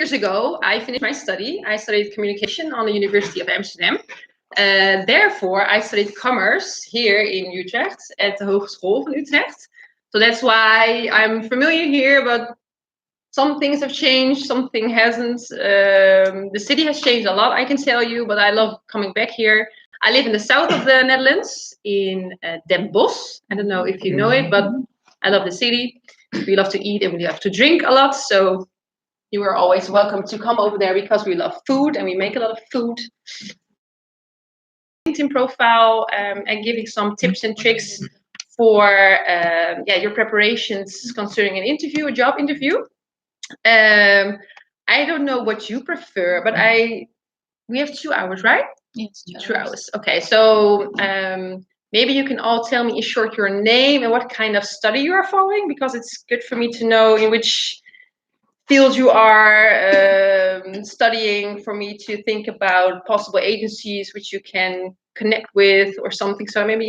years ago, I finished my study. I studied communication on the University of Amsterdam. Therefore, I studied commerce here in Utrecht at the Hogeschool van Utrecht. So that's why I'm familiar here, but some things have changed, something hasn't. The city has changed a lot, I can tell you, but I love coming back here. I live in the south of the Netherlands, in Den Bosch. I don't know if you know it, but I love the city. We love to eat and we love to drink a lot. So you are always welcome to come over there because we love food and we make a lot of food. LinkedIn profile and giving some tips and tricks for your preparations concerning an interview, a job interview. I don't know what you prefer, but we have 2 hours, right? Yes, 2 hours. Okay, so maybe you can all tell me in short your name and what kind of study you are following, because it's good for me to know in which field you are studying, for me to think about possible agencies which you can connect with or something. So maybe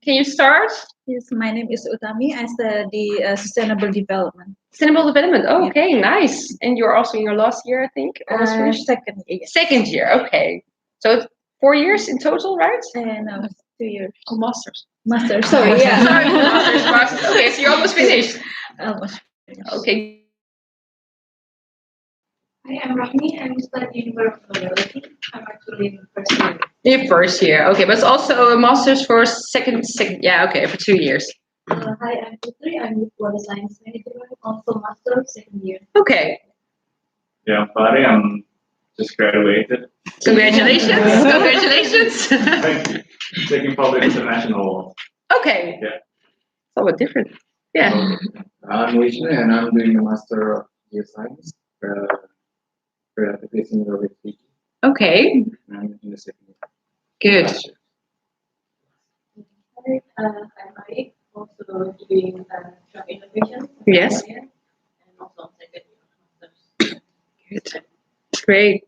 can you start? Yes, my name is Utami. I study sustainable development. Sustainable development. Oh, okay, nice. And you're also in your last year, I think. Second year. Second year. Okay. So 4 years in total, right? No, 2 years. Oh, masters. Master. Sorry. Yeah. Sorry, masters. Okay, so you're almost finished. Almost. Okay. Hi, I'm Rahmi. I'm studying biology. I'm actually in first year. In first year. Okay, but it's also a master's for second. Yeah, okay, for 2 years. Hi, I'm Putri. I'm with water science management, also master second year. Okay. Yeah, I'm Fari. I'm just graduated. Congratulations. Congratulations. Thank you. Taking public international. Okay. Yeah. Somewhat different. Yeah. I'm Vishnu and I'm doing a Master of Geoscience. Application with PG. Okay. I'm in the second year. Good. Hi, I'm Mike, also doing job innovation. Yes. And also second year masters. Good. Great.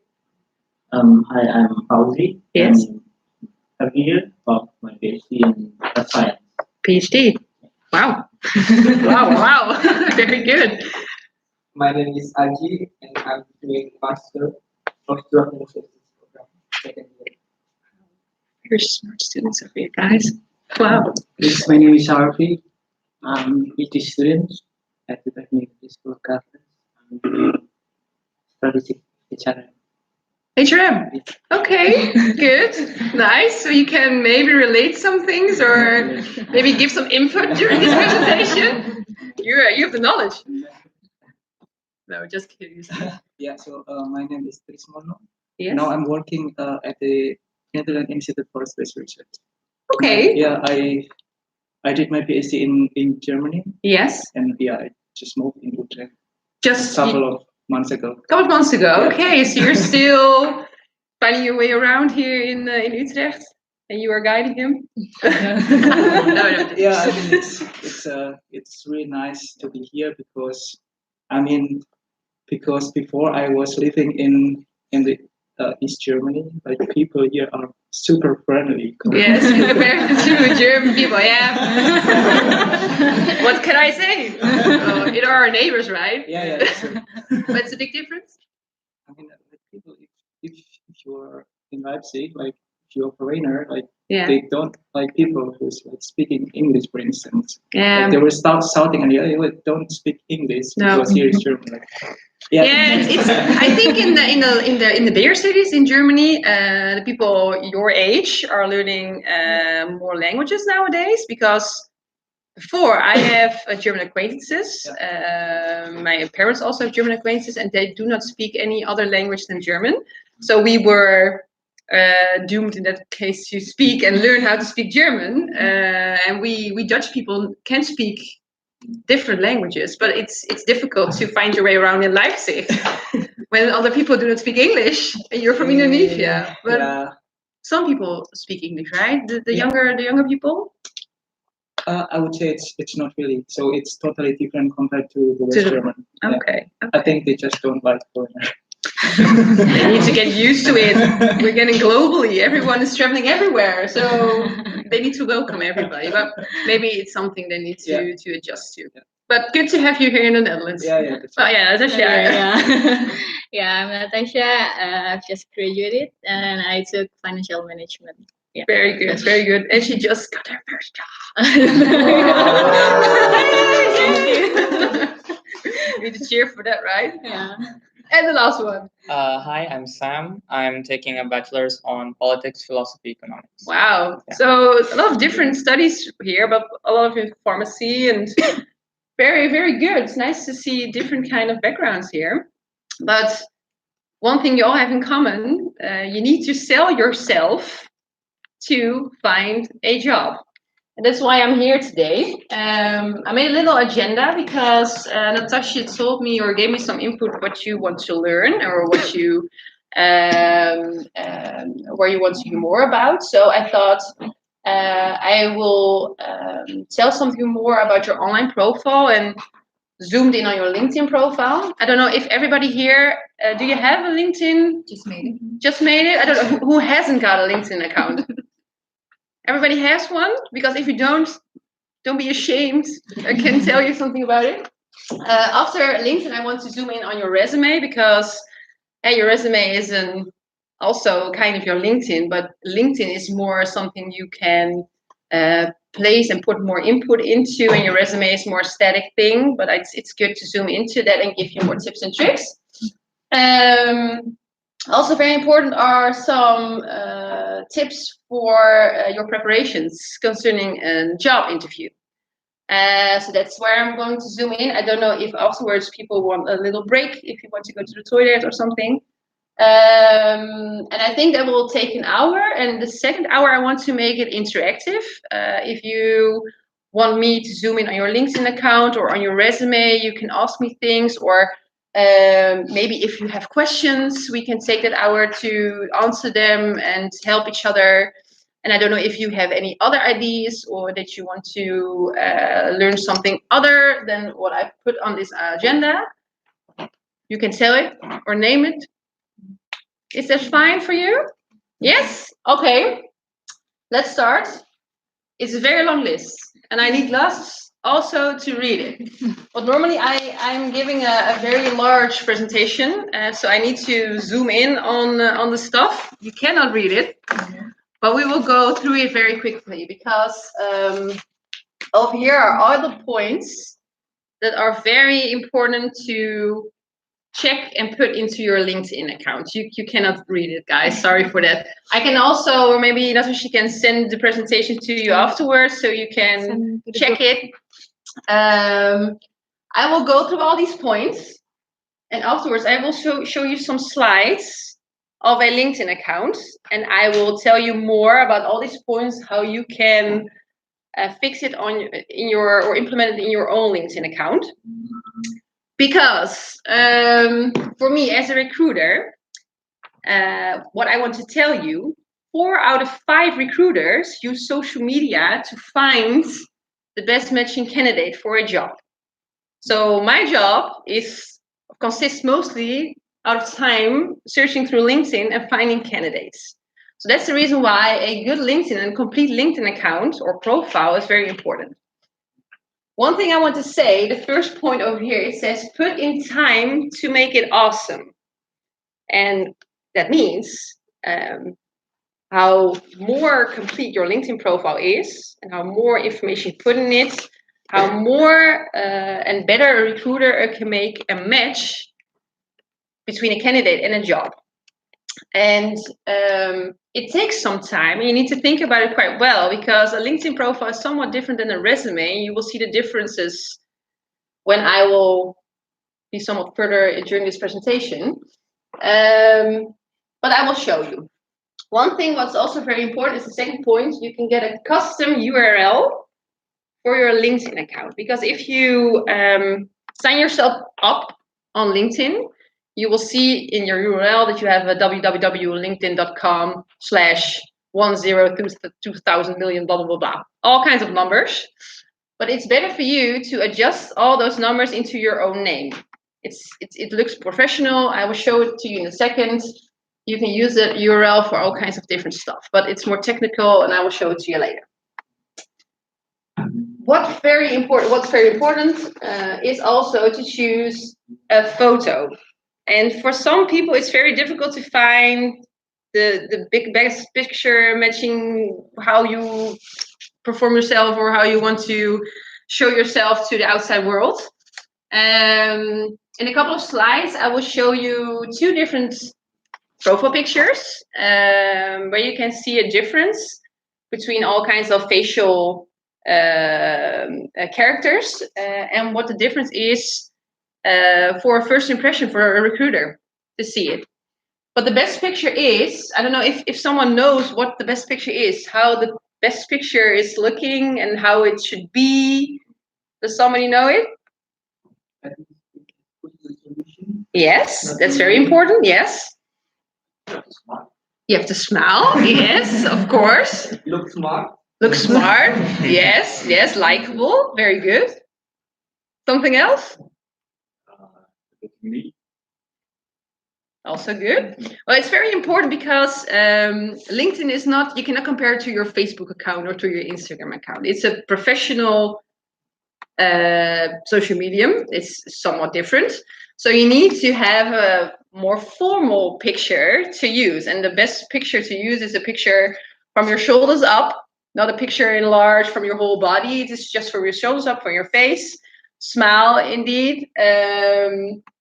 Hi, I'm Fauzi. Yes. I'm third year of my PhD in earth science. PhD. Wow. wow. Very good. My name is Aji and I'm doing Master of Geography program, second year. You're smart students over here, guys. Wow. Yes, my name is Arfi. I'm PhD student at the Technical School of Governance. I'm doing strategic HRM. HRM. Okay, good. Nice. So you can maybe relate some things or maybe give some input during this presentation. You have the knowledge. No, just kidding. Yeah, so my name is Trismono. Yes. Now I'm working at the Netherlands Institute for Space Research. Okay. Yeah, I did my PhD in Germany. Yes. And yeah, I just moved in Utrecht Just a couple of months ago. Couple of months ago. Yeah. Okay, so you're still finding your way around here in Utrecht, and you are guiding him. no. Yeah, I mean it's really nice to be here because before I was living in the East Germany, like people here are super friendly. Yes, compared to German people, yeah. What can I say? It are our neighbors, right? Yeah, that's true. But it's a big difference. I mean, like people, if you're in Leipzig, like if you're a foreigner, like they don't like people who's like speaking English, for instance. Yeah. Like, they will start shouting and they don't speak English because here is German. Like, it's I think in the bigger cities in Germany, the people your age are learning more languages nowadays, because before I have German acquaintances. My parents also have German acquaintances, and they do not speak any other language than German. So we were doomed in that case to speak and learn how to speak German. And we Dutch people can speak different languages, but it's difficult to find your way around in Leipzig when other people do not speak English and you're from Indonesia. But some people speak English, right? The younger people. I would say it's not really. So it's totally different compared to the West German. Okay. I think they just don't like foreigners. They need to get used to it. We're getting globally. Everyone is traveling everywhere, so they need to welcome everybody. But maybe it's something they need to adjust to. But good to have you here in the Netherlands. Yeah. Oh yeah, Natasha. Yeah. Yeah, I'm Natasha. I've just graduated and I took financial management. Yeah. Very good, very good. And she just got her first job. We need to cheer for that, right? Yeah. And the last one. Hi, I'm Sam. I'm taking a bachelor's on politics, philosophy, economics. Wow. Yeah. So a lot of different studies here, but a lot of in pharmacy and very, very good. It's nice to see different kind of backgrounds here. But one thing you all have in common, you need to sell yourself to find a job. And that's why I'm here today. I made a little agenda because Natasha told me or gave me some input what you want to learn or what you where you want to hear more about. So I thought I will tell something more about your online profile and zoomed in on your LinkedIn profile. I don't know if everybody here, do you have a LinkedIn? Just made it. Just made it? I don't know who hasn't got a LinkedIn account. Everybody has one? Because if you don't be ashamed. I can tell you something about it. After LinkedIn, I want to zoom in on your resume because your resume is also kind of your LinkedIn, but LinkedIn is more something you can place and put more input into, and your resume is more static thing, but it's good to zoom into that and give you more tips and tricks. Also very important are some tips for your preparations concerning a job interview. So that's where I'm going to zoom in. I don't know if afterwards people want a little break, if you want to go to the toilet or something. And I think that will take an hour. And the second hour, I want to make it interactive. If you want me to zoom in on your LinkedIn account or on your resume, you can ask me things, or maybe if you have questions, we can take that hour to answer them and help each other. And I don't know if you have any other ideas or that you want to learn something other than what I put on this agenda. You can tell it or name it. Is that fine for you? Yes? Okay. Let's start. It's a very long list, and I need glasses also to read it. But normally I'm giving a very large presentation, so I need to zoom in on the stuff. You cannot read it, but we will go through it very quickly because over here are all the points that are very important to check and put into your LinkedIn account. You cannot read it, guys. Sorry for that. I can also, or maybe Natasha can send the presentation to you afterwards so you can check it. I will go through all these points, and afterwards I will show you some slides of a LinkedIn account, and I will tell you more about all these points, how you can fix it or implement it in your own LinkedIn account. Because for me as a recruiter, what I want to tell you, 4 out of 5 recruiters use social media to find the best matching candidate for a job. So my job consists mostly out of time searching through LinkedIn and finding candidates. So that's the reason why a good LinkedIn and complete LinkedIn account or profile is very important. One thing I want to say, the first point over here, it says put in time to make it awesome. And that means how more complete your LinkedIn profile is and how more information you put in it, how more and better a recruiter can make a match between a candidate and a job. And it takes some time. You need to think about it quite well because a LinkedIn profile is somewhat different than a resume. You will see the differences when I will be somewhat further during this presentation. But I will show you. One thing what's also very important is the second point. You can get a custom URL for your LinkedIn account. Because if you sign yourself up on LinkedIn, you will see in your URL that you have a www.linkedin.com/102000 blah, blah, blah, all kinds of numbers. But it's better for you to adjust all those numbers into your own name. It looks professional. I will show it to you in a second. You can use the URL for all kinds of different stuff, but it's more technical and I will show it to you later. what's very important is also to choose a photo. And for some people, it's very difficult to find the best picture matching how you perform yourself or how you want to show yourself to the outside world. In a couple of slides, I will show you 2 different profile pictures where you can see a difference between all kinds of facial characters and what the difference is for a first impression for a recruiter to see it. But the best picture is, I don't know if someone knows what the best picture is, how the best picture is looking and how it should be. Does somebody know it? Yes, that's very important. Yes. You have to smile. Yes, of course. Look smart. Look smart. Yes, yes, likable. Very good. Something else? Me. Also good. Well, it's very important because LinkedIn is not, you cannot compare it to your Facebook account or to your Instagram account. It's a professional social medium. It's somewhat different. So you need to have a more formal picture to use. And the best picture to use is a picture from your shoulders up, not a picture enlarged from your whole body. It is just from your shoulders up, from your face. Smile, indeed.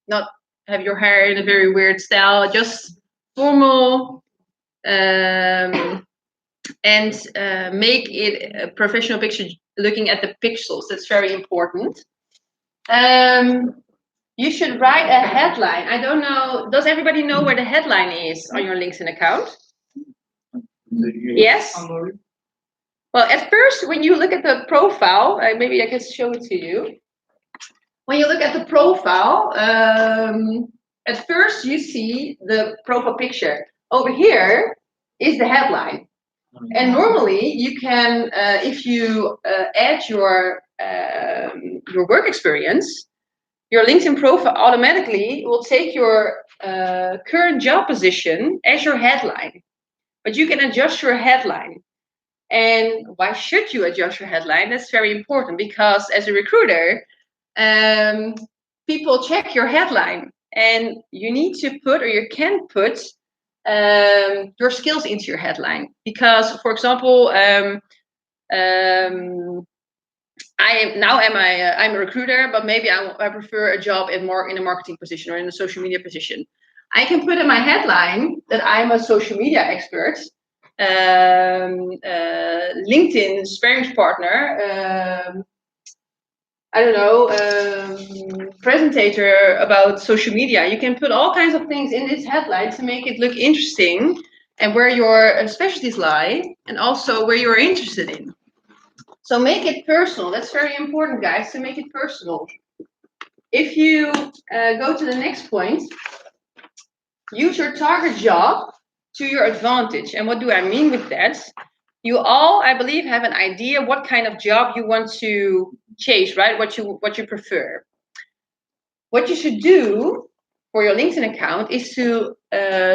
Not have your hair in a very weird style, just formal, and make it a professional picture looking at the pixels. That's very important. You should write a headline. I don't know, does everybody know where the headline is on your LinkedIn account? Yes? Well, at first, when you look at the profile, maybe I can show it to you. When you look at the profile, at first you see the profile picture. Over here is the headline. And normally you can, if you add your work experience, your LinkedIn profile automatically will take your current job position as your headline. But you can adjust your headline. And why should you adjust your headline? That's very important because as a recruiter, people check your headline and you need to put, or you can put, your skills into your headline. Because, for example, I'm a recruiter, but maybe I prefer a job in a marketing position or in a social media position. I can put in my headline that I'm a social media expert, LinkedIn sparring partner, I don't know, presentator about social media. You can put all kinds of things in this headline to make it look interesting and where your specialties lie and also where you're interested in. So make it personal. That's very important, guys, to make it personal. If you go to the next point, use your target job to your advantage. And what do I mean with that? You all, I believe, have an idea what kind of job you want to chase, right? What you prefer. What you should do for your LinkedIn account is to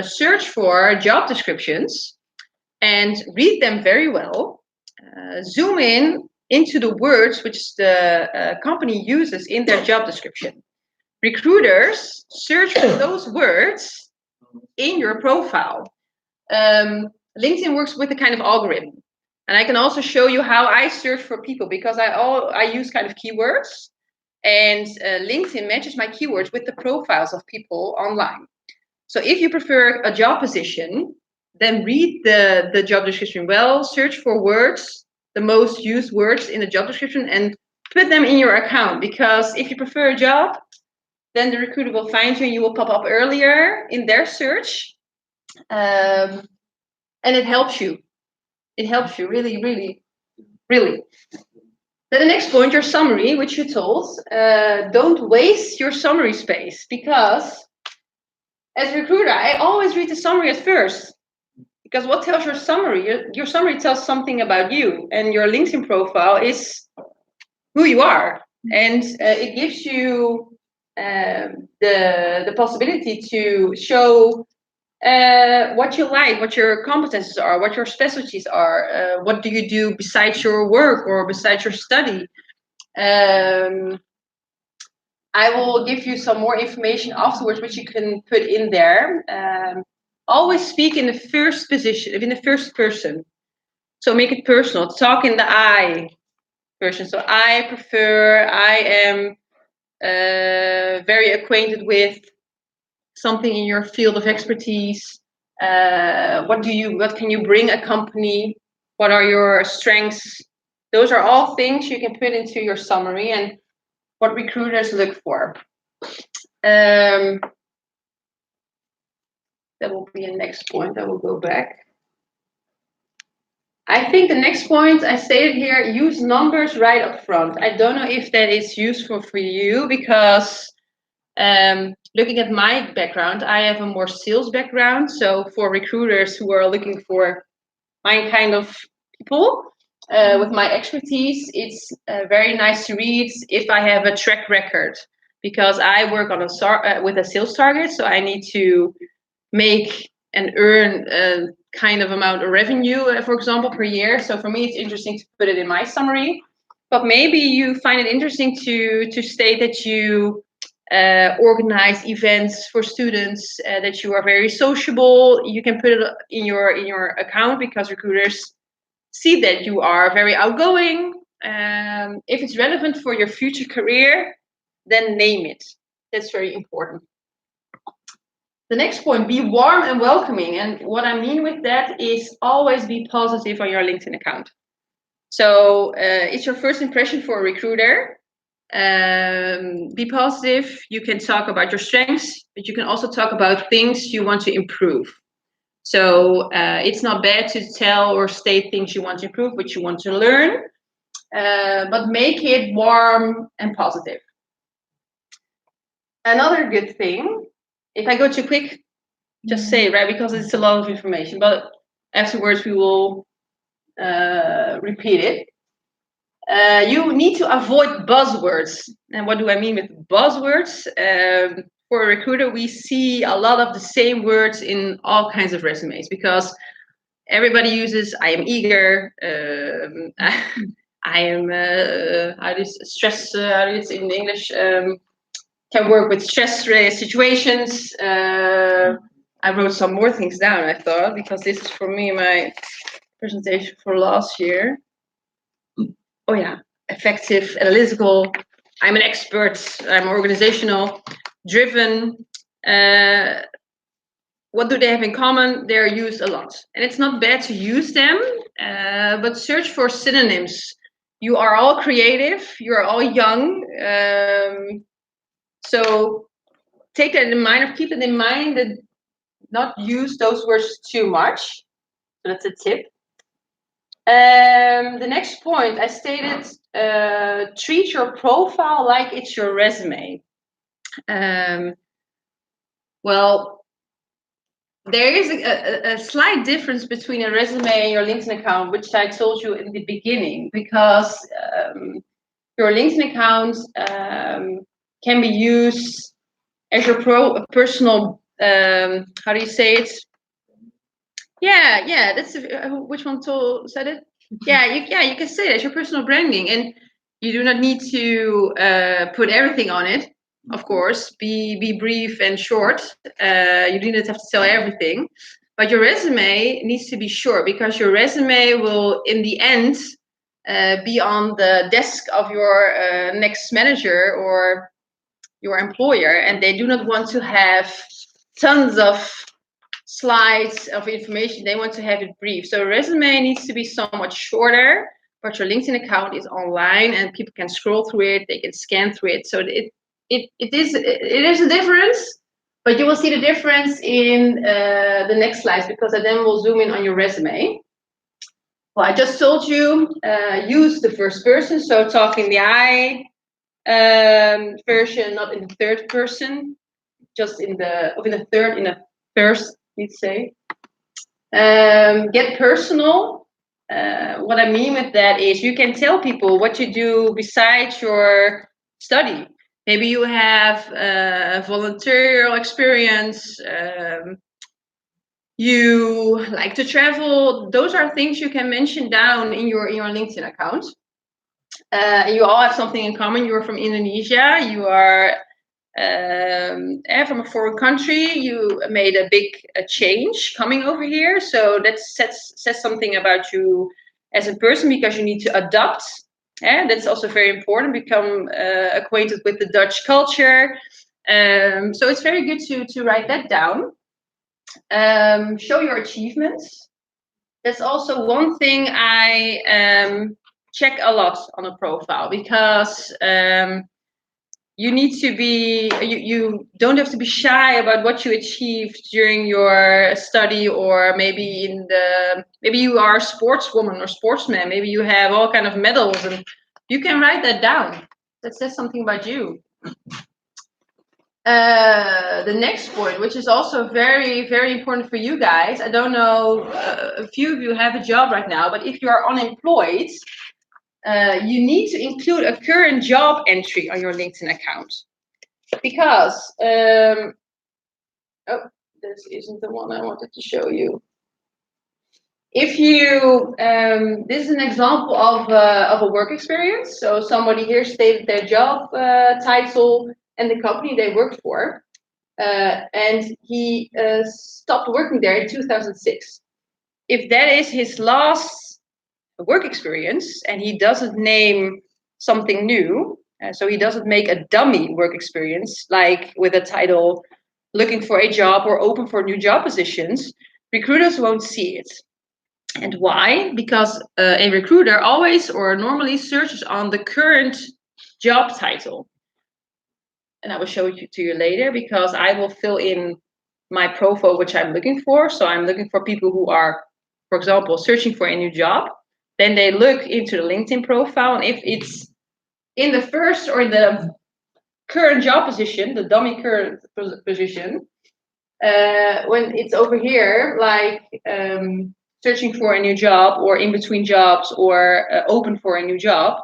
search for job descriptions and read them very well. Zoom in into the words which the company uses in their job description. Recruiters search for those words in your profile. LinkedIn works with a kind of algorithm. And I can also show you how I search for people because I use kind of keywords. And LinkedIn matches my keywords with the profiles of people online. So if you prefer a job position, then read the job description well, search for words, the most used words in the job description, and put them in your account. Because if you prefer a job, then the recruiter will find you and you will pop up earlier in their search. And it helps you. It helps you really, really, really. Then the next point, your summary, which you told, don't waste your summary space, because as a recruiter, I always read the summary at first. Because what tells your summary? Your summary tells something about you, and your LinkedIn profile is who you are. And it gives you the possibility to show what you like, what your competences are, what your specialties are, what do you do besides your work or besides your study, I will give you some more information afterwards, which you can put in there. Always speak in the first position, in the first person. So make it personal. Talk in the I person. So I prefer, I am very acquainted with something in your field of expertise. What can you bring a company? What are your strengths? Those are all things you can put into your summary and what recruiters look for. That will be a next point. I will go back. I think the next point I stated here, use numbers right up front. I don't know if that is useful for you because looking at my background, I have a more sales background. So for recruiters who are looking for my kind of people with my expertise, it's very nice to read if I have a track record because I work on with a sales target. So I need to make and earn a kind of amount of revenue, for example, per year. So for me, it's interesting to put it in my summary. But maybe you find it interesting to state that you organize events for students, that you are very sociable. You can put it in your account because recruiters see that you are very outgoing. If it's relevant for your future career, then name it. That's very important. The next point, be warm and welcoming. And what I mean with that is always be positive on your LinkedIn account. So it's your first impression for a recruiter. Be positive. You can talk about your strengths, but you can also talk about things you want to improve. So it's not bad to tell or state things you want to improve, what you want to learn, but make it warm and positive. Another good thing, if I go too quick, just say, right, because it's a lot of information, but afterwards we will repeat it. You need to avoid buzzwords. And what do I mean with buzzwords? For a recruiter, we see a lot of the same words in all kinds of resumes because everybody uses I am eager, I am, how do you stress, how do you say in English, can work with stress-related situations. I wrote some more things down, I thought, because this is for me my presentation for last year. Oh yeah, effective, analytical. I'm an expert. I'm organizational, driven. What do they have in common? They're used a lot, and it's not bad to use them, but search for synonyms. You are all creative. You are all young. So take that in mind, or keep it in mind that not use those words too much. So that's a tip. The next point, I stated, treat your profile like it's your resume. Well, there is a slight difference between a resume and your LinkedIn account, which I told you in the beginning, because your LinkedIn account can be used as your personal, how do you say it? Yeah, that's which one said it? Yeah, you can say it as your personal branding, and you do not need to put everything on it. Of course, be brief and short. You do not have to tell everything, but your resume needs to be short because your resume will, in the end, be on the desk of your next manager or your employer, and they do not want to have tons of slides of information. They want to have it brief. So a resume needs to be somewhat shorter, but your LinkedIn account is online and people can scroll through it, they can scan through it. So it is a difference, but you will see the difference in the next slides because then we'll zoom in on your resume. Well, I just told you, use the first person, so talk in the I version, not in the third person, just in the first, let's say. Get personal. What I mean with that is you can tell people what you do besides your study. Maybe you have volunteer experience. You like to travel. Those are things you can mention down in your LinkedIn account. You all have something in common. You're from Indonesia. You are from a foreign country. You made a big change coming over here. So that says something about you as a person, because you need to adapt. And that's also very important. Become acquainted with the Dutch culture. So it's very good to write that down. Show your achievements. That's also one thing I check a lot on a profile, because you need to be, you don't have to be shy about what you achieved during your study, or maybe maybe you are a sportswoman or sportsman, maybe you have all kind of medals, and you can write that down. That says something about you. The next point, which is also very, very important for you guys. I don't know, a few of you have a job right now, but if you are unemployed, you need to include a current job entry on your LinkedIn account. Because, oh, this isn't the one I wanted to show you. If you, this is an example of a work experience. So somebody here stated their job title and the company they worked for. And he stopped working there in 2006. If that is his last work experience and he doesn't name something new, so he doesn't make a dummy work experience, like with a title, looking for a job or open for new job positions, recruiters won't see it. And why? Because a recruiter always or normally searches on the current job title. And I will show it to you later, because I will fill in my profile, which I'm looking for. So I'm looking for people who are, for example, searching for a new job. Then they look into the LinkedIn profile, and if it's in the first or the current job position, the dummy current position, when it's over here, like searching for a new job or in between jobs or open for a new job,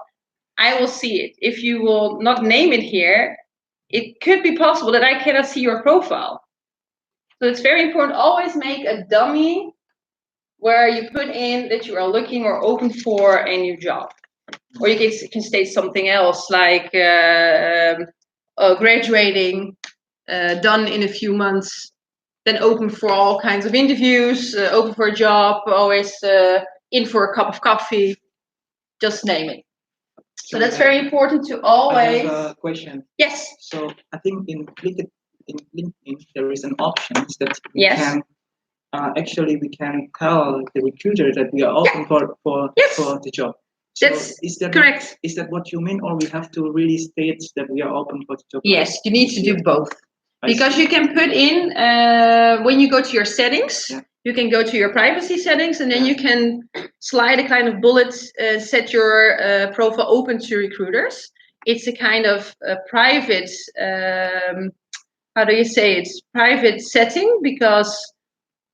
I will see it. If you will not name it here, it could be possible that I cannot see your profile. So it's very important, always make a dummy where you put in that you are looking or open for a new job. Or you can state something else, like graduating, done in a few months, then open for all kinds of interviews, open for a job, always in for a cup of coffee, just name it. So that's very important to always. I have a question. Yes. So I think in LinkedIn there is an option that we Yes. can actually we can tell the recruiter that we are open for the job. So That's is that correct. Is that what you mean, or we have to really state that we are open for the job? Yes, you need to do both. Because you can put in, when you go to your settings, you can go to your privacy settings, and then you can slide a kind of bullet, set your profile open to recruiters. It's a kind of private, how do you say it? Private setting, because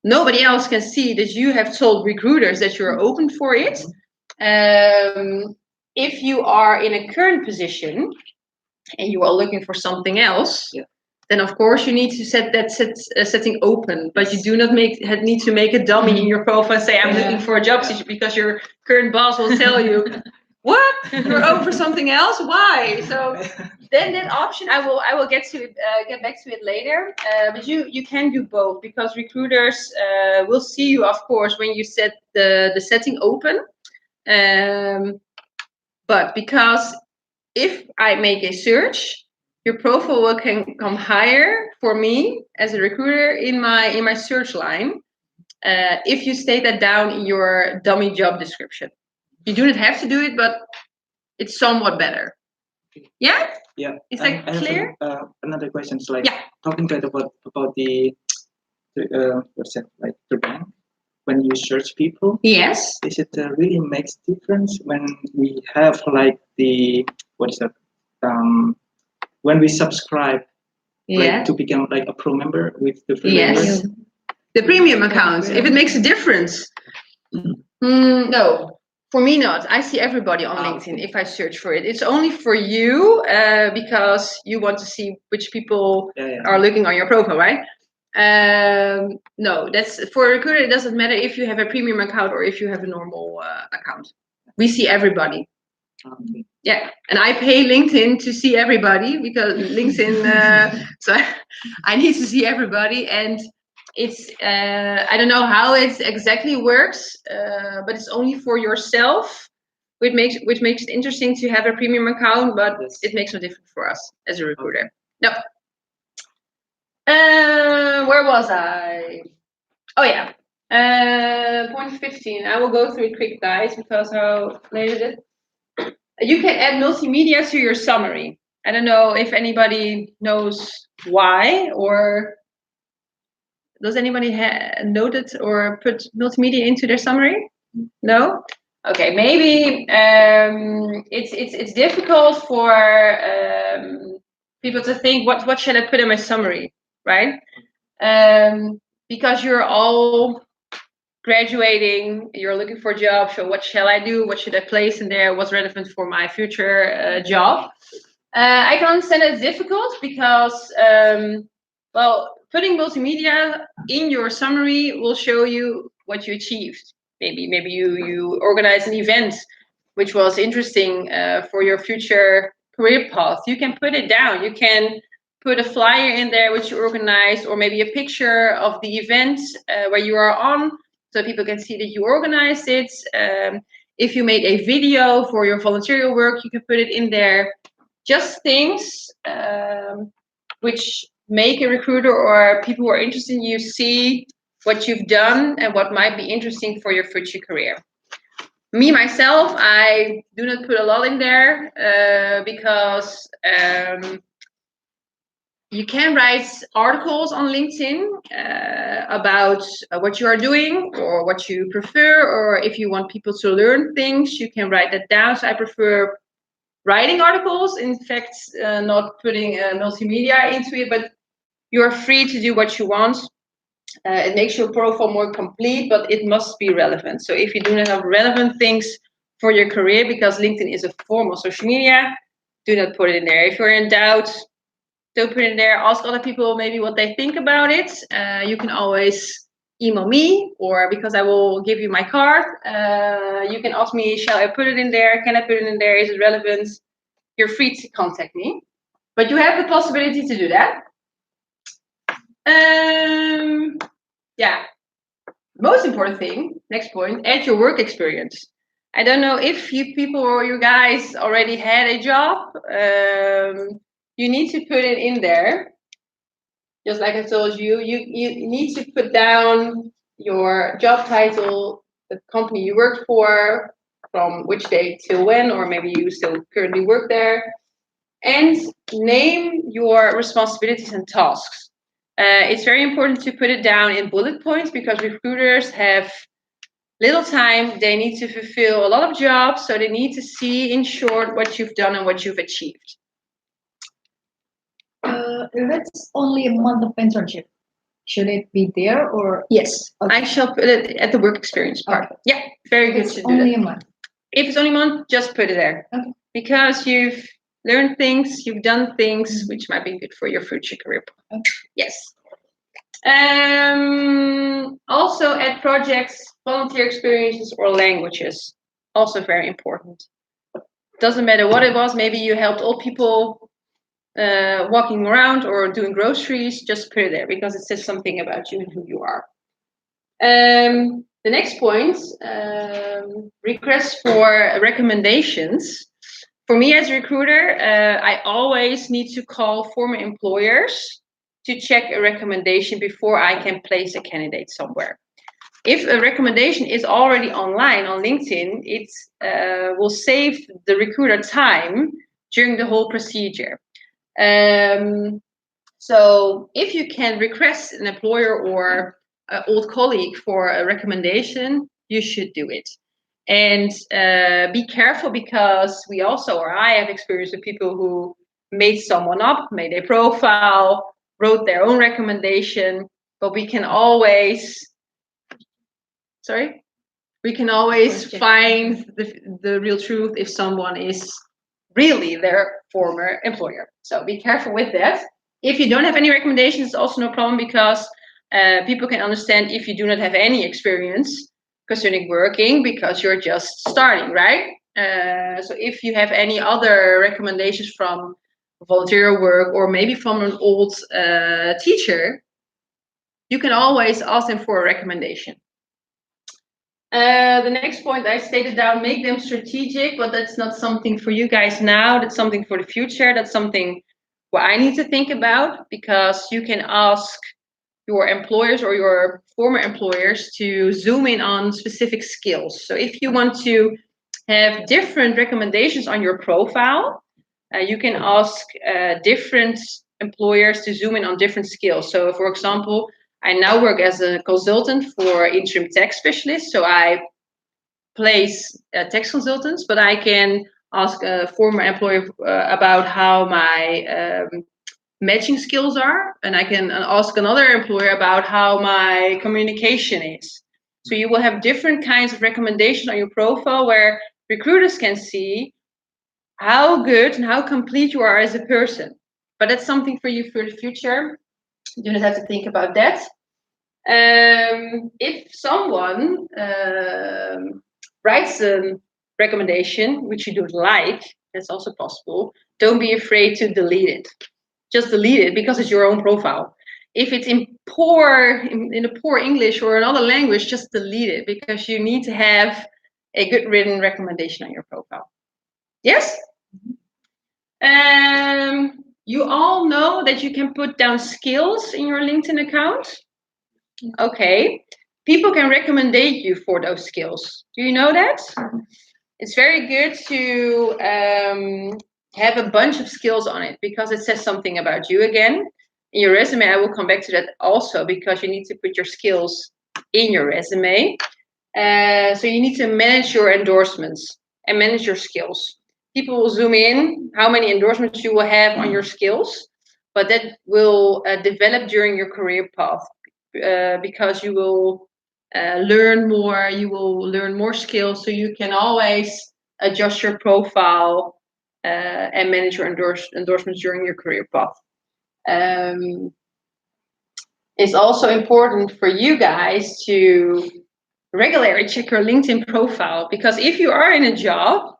nobody else can see that you have told recruiters that you're open for it. If you are in a current position and you are looking for something else, then of course you need to set that setting open, but you do not need to make a dummy in your profile and say I'm looking for a job, because your current boss will tell you, what? You're open for something else? Why? So then that option, I will get back to it later. But you can do both, because recruiters will see you, of course, when you set the setting open. But because if I make a search, your profile can come higher for me as a recruiter in my search line, if you state that down in your dummy job description. You do not have to do it, but it's somewhat better. Yeah? Yeah. Is that clear? Another question is like talking about the what's that, like the bank, when you search people. Yes. Is it really makes difference when we have like the when we subscribe like to become like a pro member with the free members? The premium account, if it makes a difference. No, for me not. I see everybody on LinkedIn if I search for it. It's only for you, because you want to see which people are looking on your profile, right? No, that's for a recruiter. It doesn't matter if you have a premium account or if you have a normal account. We see everybody. Yeah, and I pay LinkedIn to see everybody because LinkedIn. So I need to see everybody, and it's I don't know how it exactly works, but it's only for yourself, which makes it interesting to have a premium account. But it makes no difference for us as a recruiter. No. Where was I? Oh yeah. Point 15. I will go through it quick, guys, because how late is it? You can add multimedia to your summary. I don't know if anybody knows why, or does anybody noted or put multimedia into their summary? No? Okay, maybe it's difficult for people to think what should I put in my summary, right? Because you're all graduating, you're looking for a job, so what shall I do? What should I place in there? What's relevant for my future job? I can understand it's difficult because, well, putting multimedia in your summary will show you what you achieved. Maybe you organize an event which was interesting for your future career path. You can put it down. You can put a flyer in there which you organized, or maybe a picture of the event where you are on, so people can see that you organized it. If you made a video for your volunteer work, you can put it in there. Just things which make a recruiter or people who are interested in you see what you've done and what might be interesting for your future career. Me, myself, I do not put a lot in there because you can write articles on LinkedIn about what you are doing or what you prefer, or if you want people to learn things, you can write that down. So I prefer writing articles, in fact, not putting multimedia into it, but you're free to do what you want. It makes your profile more complete, but it must be relevant. So if you do not have relevant things for your career, because LinkedIn is a form of social media, do not put it in there. If you're in doubt, don't put it in there. Ask other people maybe what they think about it. You can always email me, or because I will give you my card, you can ask me, shall I put it in there? Can I put it in there? Is it relevant? You're free to contact me, but you have the possibility to do that. Yeah, most important thing, next point, add your work experience. I don't know if you people or you guys already had a job. You need to put it in there. Just like I told you, you need to put down your job title, the company you worked for, from which day till when, or maybe you still currently work there, and name your responsibilities and tasks. It's very important to put it down in bullet points because recruiters have little time. They need to fulfill a lot of jobs, so they need to see in short what you've done and what you've achieved. That's only a month of internship. Should it be there or? Yes, okay. I shall put it at the work experience part. Okay. Yeah, very good It's to do only that. a month. If it's only a month, just put it there. Okay. Because you've learned things, you've done things which might be good for your future career. Okay. Yes. Also add projects, volunteer experiences, or languages. Also very important. Doesn't matter what it was. Maybe you helped old people walking around or doing groceries. Just put it there because it says something about you and who you are. The next point, requests for recommendations. For me as a recruiter, I always need to call former employers to check a recommendation before I can place a candidate somewhere. If a recommendation is already online on LinkedIn, it will save the recruiter time during the whole procedure. So if you can request an employer or an old colleague for a recommendation, you should do it. And be careful because we also, or I have experience with people who made someone up, made a profile, wrote their own recommendation, but we can always, find the real truth if someone is really their former employer. So be careful with that. If you don't have any recommendations, it's also no problem because people can understand if you do not have any experience concerning working because you're just starting, right? So if you have any other recommendations from volunteer work or maybe from an old teacher, you can always ask them for a recommendation. The next point I stated down, make them strategic, but that's not something for you guys now. That's something for the future. That's something what I need to think about, because you can ask your employers or your former employers to zoom in on specific skills. So if you want to have different recommendations on your profile, you can ask different employers to zoom in on different skills. So for example, I now work as a consultant for interim tax specialists. So I place tax consultants, but I can ask a former employer about how my matching skills are, and I can ask another employer about how my communication is. So you will have different kinds of recommendations on your profile where recruiters can see how good and how complete you are as a person. But that's something for you for the future. You don't have to think about that. If someone writes a recommendation which you don't like, that's also possible. Don't be afraid to delete it. Just delete it because it's your own profile. If it's in a poor English or another language, just delete it, because you need to have a good written recommendation on your profile. Yes? You all know that you can put down skills in your LinkedIn account. Okay. People can recommend you for those skills. Do you know that? It's very good to have a bunch of skills on it, because it says something about you again. In your resume, I will come back to that also, because you need to put your skills in your resume. So you need to manage your endorsements and manage your skills. People will zoom in how many endorsements you will have on your skills, but that will develop during your career path, because you will learn more, you will learn more skills, so you can always adjust your profile and manage your endorsements during your career path. It's also important for you guys to regularly check your LinkedIn profile, because if you are in a job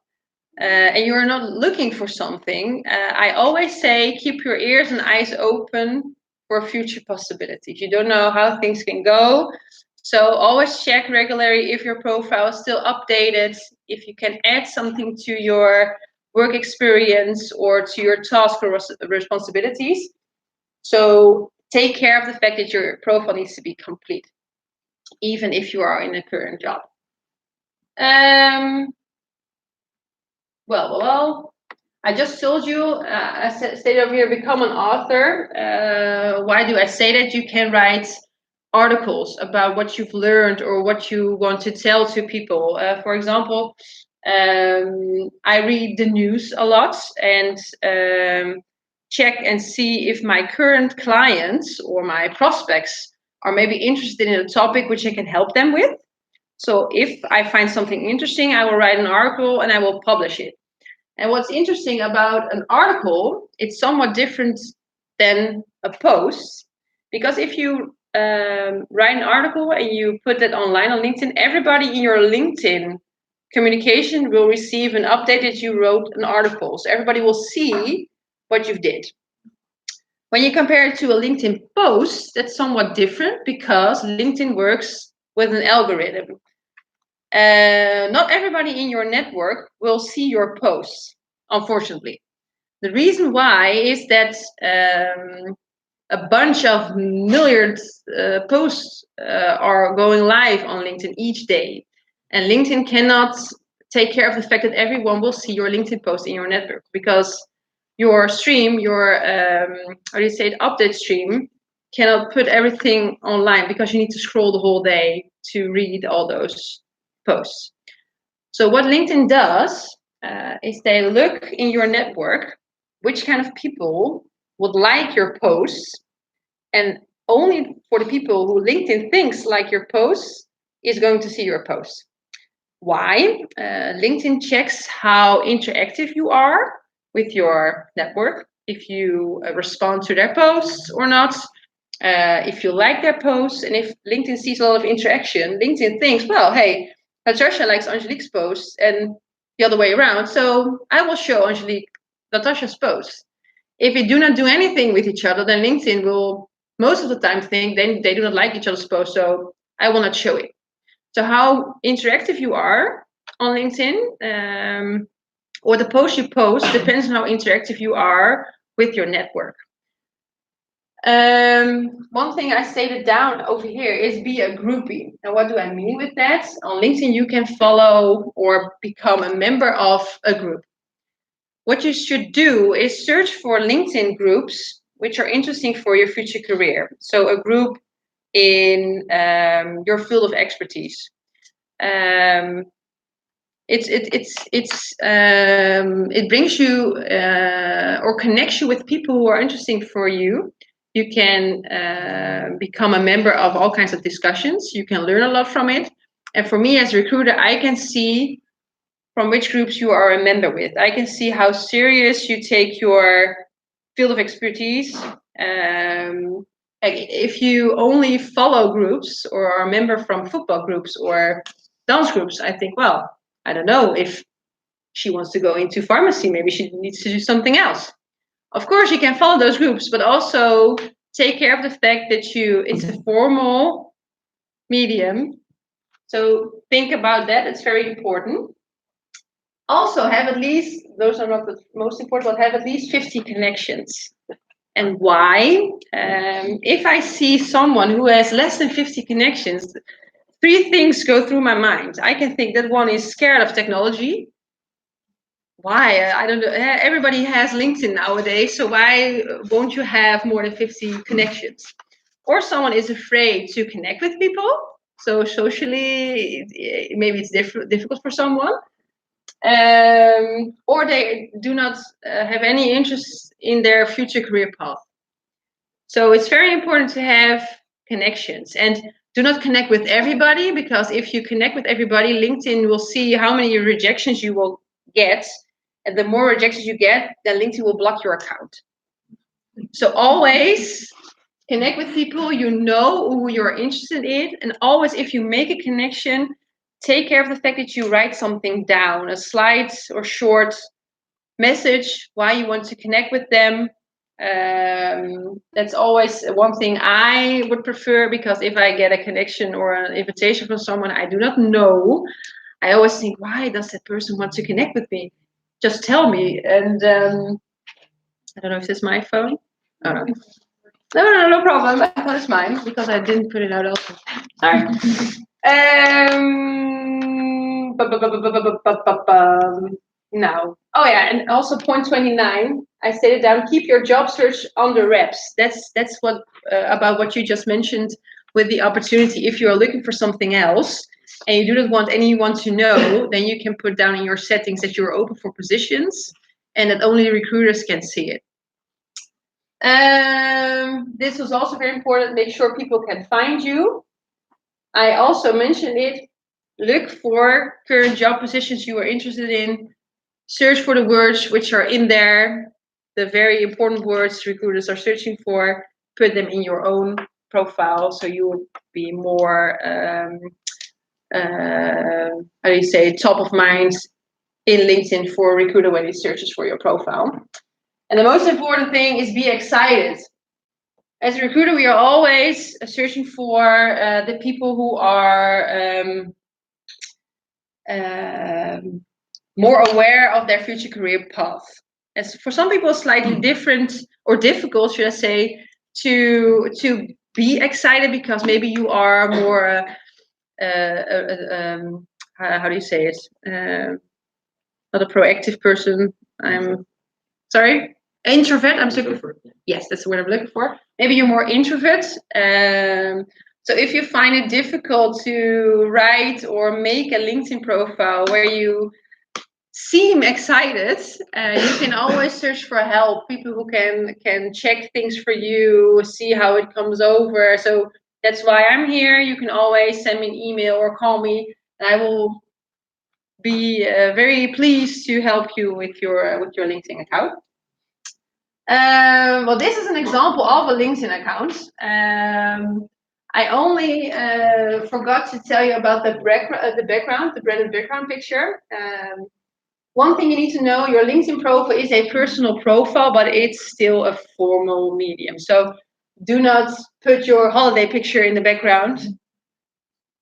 and you are not looking for something, I always say keep your ears and eyes open for future possibilities. You don't know how things can go. So always check regularly if your profile is still updated, if you can add something to your work experience or to your task or responsibilities. So take care of the fact that your profile needs to be complete, even if you are in a current job. Well, I just told you, I stated over here, become an author. Why do I say that? You can write articles about what you've learned or what you want to tell to people. For example, I read the news a lot and check and see if my current clients or my prospects are maybe interested in a topic which I can help them with. So if I find something interesting, I will write an article and I will publish it. And what's interesting about an article, it's somewhat different than a post, because if you write an article and you put that online on LinkedIn, everybody in your LinkedIn communication will receive an update that you wrote an article. So everybody will see what you did. When you compare it to a LinkedIn post, that's somewhat different, because LinkedIn works with an algorithm. Not everybody in your network will see your posts, unfortunately. The reason why is that a bunch of millions posts are going live on LinkedIn each day. And LinkedIn cannot take care of the fact that everyone will see your LinkedIn post in your network, because your stream, your, how do you say it, update stream, cannot put everything online, because you need to scroll the whole day to read all those posts. So what LinkedIn does is they look in your network which kind of people would like your posts, and only for the people who LinkedIn thinks like your posts is going to see your posts. Why? LinkedIn checks how interactive you are with your network, if you respond to their posts or not, if you like their posts. And if LinkedIn sees a lot of interaction, LinkedIn thinks, well, hey, Patricia likes Angelique's posts, and the other way around. So I will show Angelique Natasha's post. If we do not do anything with each other, then LinkedIn will most of the time think they do not like each other's post, so I will not show it. So how interactive you are on LinkedIn, or the post you post, depends on how interactive you are with your network. One thing I stated down over here is be a groupie. Now, what do I mean with that? On LinkedIn, you can follow or become a member of a group. What you should do is search for LinkedIn groups which are interesting for your future career. So a group in your field of expertise. It brings you or connects you with people who are interesting for you. You can become a member of all kinds of discussions. You can learn a lot from it. And for me as a recruiter, I can see from which groups you are a member with. I can see how serious you take your field of expertise. If you only follow groups or are a member from football groups or dance groups, I think, well, I don't know if she wants to go into pharmacy. Maybe she needs to do something else. Of course, you can follow those groups, but also take care of the fact that it's a formal medium. So think about that. It's very important. Also have at least, those are not the most important, but have at least 50 connections. And why? If I see someone who has less than 50 connections, 3 things go through my mind. I can think that one is scared of technology. Why? I don't know. Everybody has LinkedIn nowadays, so why won't you have more than 50 connections? Or someone is afraid to connect with people. So socially, maybe it's difficult for someone. Or they do not have any interest in their future career path. So it's very important to have connections, and do not connect with everybody, because if you connect with everybody, LinkedIn will see how many rejections you will get, and the more rejections you get, then LinkedIn will block your account. So always connect with people you know who you're interested in, and always, if you make a connection, take care of the fact that you write something down, a slide or short message, why you want to connect with them. That's always one thing I would prefer, because if I get a connection or an invitation from someone I do not know, I always think, why does that person want to connect with me? Just tell me. And I don't know if this is my phone. Oh, no. No problem. I thought it's mine because I didn't put it out also. Sorry. Now, oh yeah, and also point 29, I stated down, keep your job search under wraps. That's what about what you just mentioned with the opportunity. If you are looking for something else and you do not want anyone to know, then you can put down in your settings that you're open for positions and that only recruiters can see it. This was also very important. Make sure people can find you. I also mentioned it. Look for current job positions you are interested in. Search for the words which are in there, the very important words recruiters are searching for. Put them in your own profile, so you will be more, how do you say, top of mind in LinkedIn for a recruiter when he searches for your profile. And the most important thing is be excited. As a recruiter, we are always searching for the people who are more aware of their future career path. As for some people, slightly different or difficult, should I say, to be excited, because maybe you are more, how do you say it? Not a proactive person. Introvert. Yes, that's the word I'm looking for. Maybe you're more introvert. So if you find it difficult to write or make a LinkedIn profile where you seem excited, you can always search for help. People who can check things for you, see how it comes over. So that's why I'm here. You can always send me an email or call me, and I will be very pleased to help you with your LinkedIn account. Well, this is an example of a LinkedIn account. I only forgot to tell you about the background picture. one thing you need to know, your LinkedIn profile is a personal profile, but it's still a formal medium. So do not put your holiday picture in the background.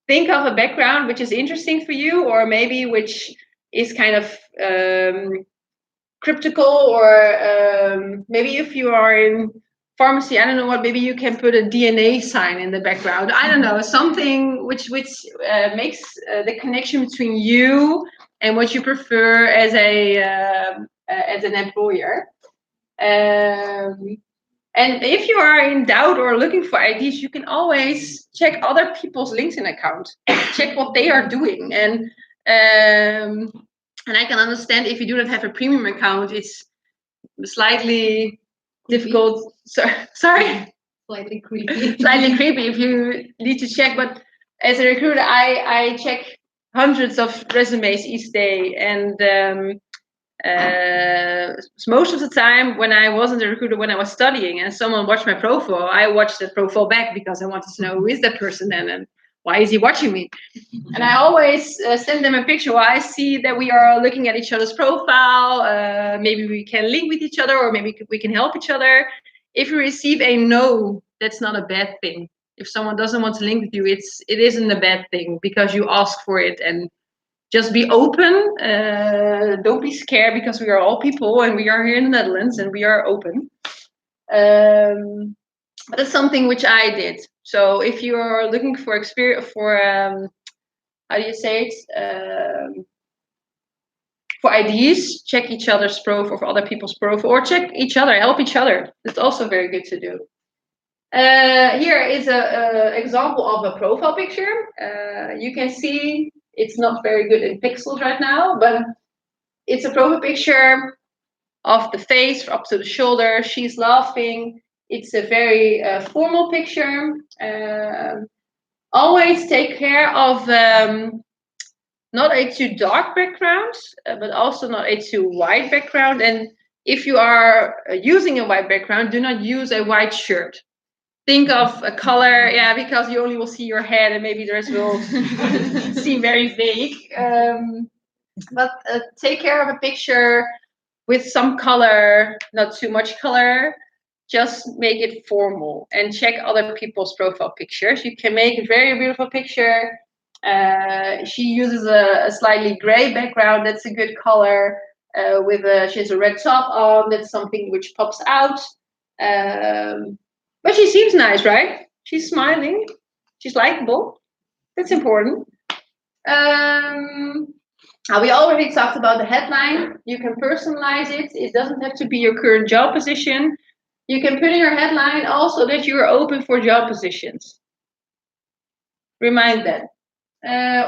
Think of a background which is interesting for you, or maybe which is kind of cryptical, or maybe if you are in pharmacy, I don't know what, maybe you can put a DNA sign in the background. I don't know, something which makes the connection between you and what you prefer as an employer. And if you are in doubt or looking for ideas, you can always check other people's LinkedIn account, check what they are doing. And I can understand if you do not have a premium account, it's slightly difficult. Sorry? Slightly creepy. Slightly creepy if you need to check. But as a recruiter, I check hundreds of resumes each day. And most of the time when I wasn't a recruiter, when I was studying and someone watched my profile, I watched the profile back because I wanted to know who is that person and why is he watching me. And I always send them a picture where I see that we are looking at each other's profile. Maybe we can link with each other, or maybe we can help each other. If you receive a no, that's not a bad thing. If someone doesn't want to link with you, it isn't a bad thing because you ask for it. And just be open. Don't be scared, because we are all people and we are here in the Netherlands and we are open. But it's something which I did. So if you are looking for experience, for how do you say it? For ideas, check each other's profile, for other people's profile, or check each other, help each other. It's also very good to do. Here is an example of a profile picture. You can see it's not very good in pixels right now, but it's a profile picture of the face up to the shoulder. She's laughing. It's a very formal picture. Always take care of not a too dark background, but also not a too white background. And if you are using a white background, do not use a white shirt. Think of a color, because you only will see your head and maybe the rest will seem very vague. But take care of a picture with some color, not too much color. Just make it formal and check other people's profile pictures. You can make a very beautiful picture. She uses a slightly gray background. That's a good color. She has a red top on. That's something which pops out. But she seems nice, right? She's smiling. She's likable. That's important. We already talked about the headline. You can personalize it. It doesn't have to be your current job position. You can put in your headline also that you are open for job positions. Remind that.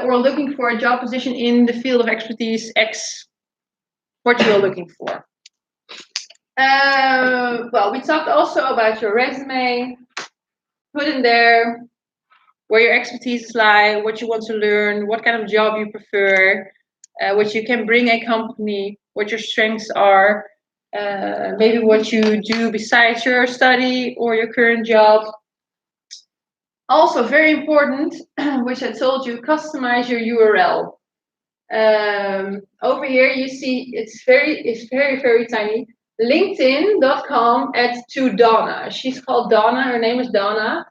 Or looking for a job position in the field of expertise X, what you're looking for. Well, we talked also about your resume. Put in there where your expertise lie, what you want to learn, what kind of job you prefer, what you can bring a company, what your strengths are, maybe what you do besides your study or your current job. Also very important, which I told you, customize your URL. Over here you see it's very tiny. LinkedIn.com/Donna. She's called Donna. Her name is Donna.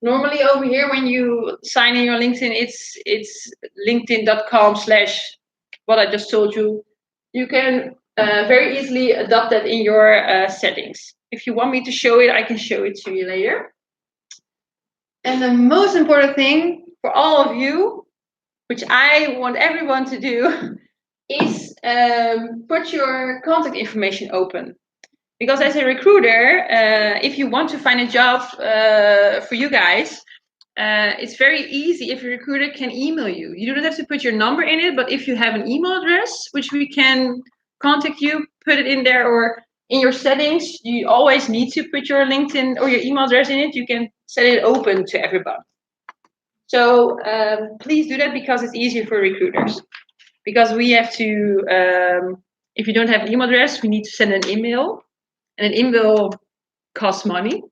Normally over here when you sign in your LinkedIn, it's LinkedIn.com/ what I just told you. You can very easily adopt that in your settings. If you want me to show it, I can show it to you later. And the most important thing for all of you, which I want everyone to do, is put your contact information open. Because as a recruiter, if you want to find a job for you guys, it's very easy if a recruiter can email you. You don't have to put your number in it, but if you have an email address, which we can contact you, put it in there, or in your settings, you always need to put your LinkedIn or your email address in it. You can set it open to everybody. So please do that, because it's easier for recruiters. Because we have to, if you don't have an email address, we need to send an email. And an email costs money.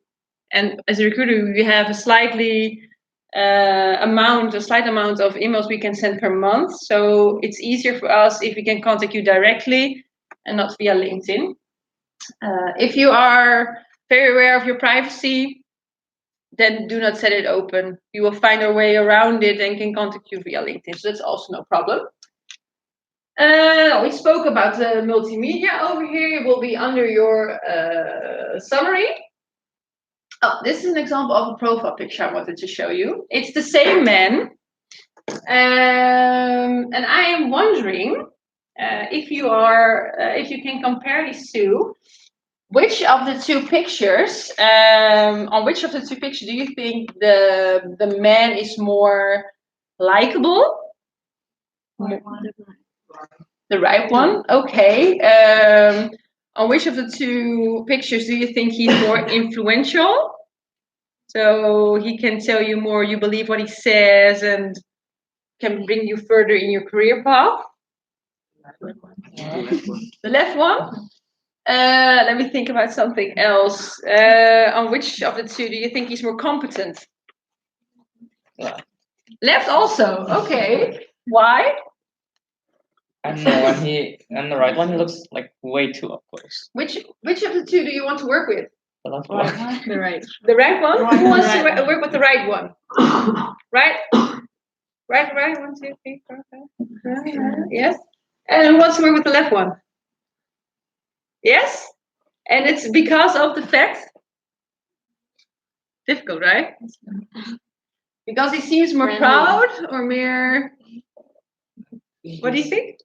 And as a recruiter, we have a slightly a slight amount of emails we can send per month. So it's easier for us if we can contact you directly and not via LinkedIn. If you are very aware of your privacy, then do not set it open. We will find our way around it and can contact you via LinkedIn. So that's also no problem. We spoke about the multimedia over here. It will be under your summary. Oh, this is an example of a profile picture I wanted to show you. It's the same man. And I am wondering if you can compare these two. Which of the two pictures, on which of the two pictures do you think the man is more likable? The right one, okay. On which of the two pictures do you think he's more influential? So he can tell you more, you believe what he says, and can bring you further in your career path? The left one? Let me think about something else. On which of the two do you think he's more competent? Left also, okay. Why? I don't know, and the right one, he looks like way too up close. Which of the two do you want to work with? The left one. The right. The right one? Right. Who wants The to right work with the right one? Right? Right, 1, 2, 3, 4, 5. Yes? And who wants to work with the left one? Yes? And it's because of the fact? Difficult, right? Because he seems more proud or more... What do you think?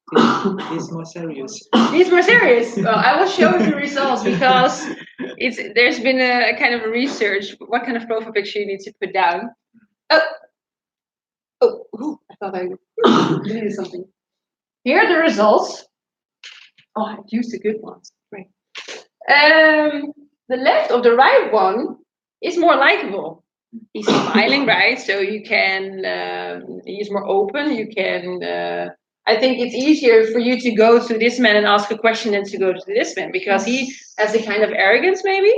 He's more serious. He's more serious. Well, I will show you the results because there's been a kind of a research. What kind of profile picture you need to put down? Oh! I thought I deleted something. Here are the results. Oh, I used the good ones. Great. The left of the right one is more likable. He's smiling, right? So you can. He's more open. You can. I think it's easier for you to go to this man and ask a question than to go to this man because he has a kind of arrogance, maybe.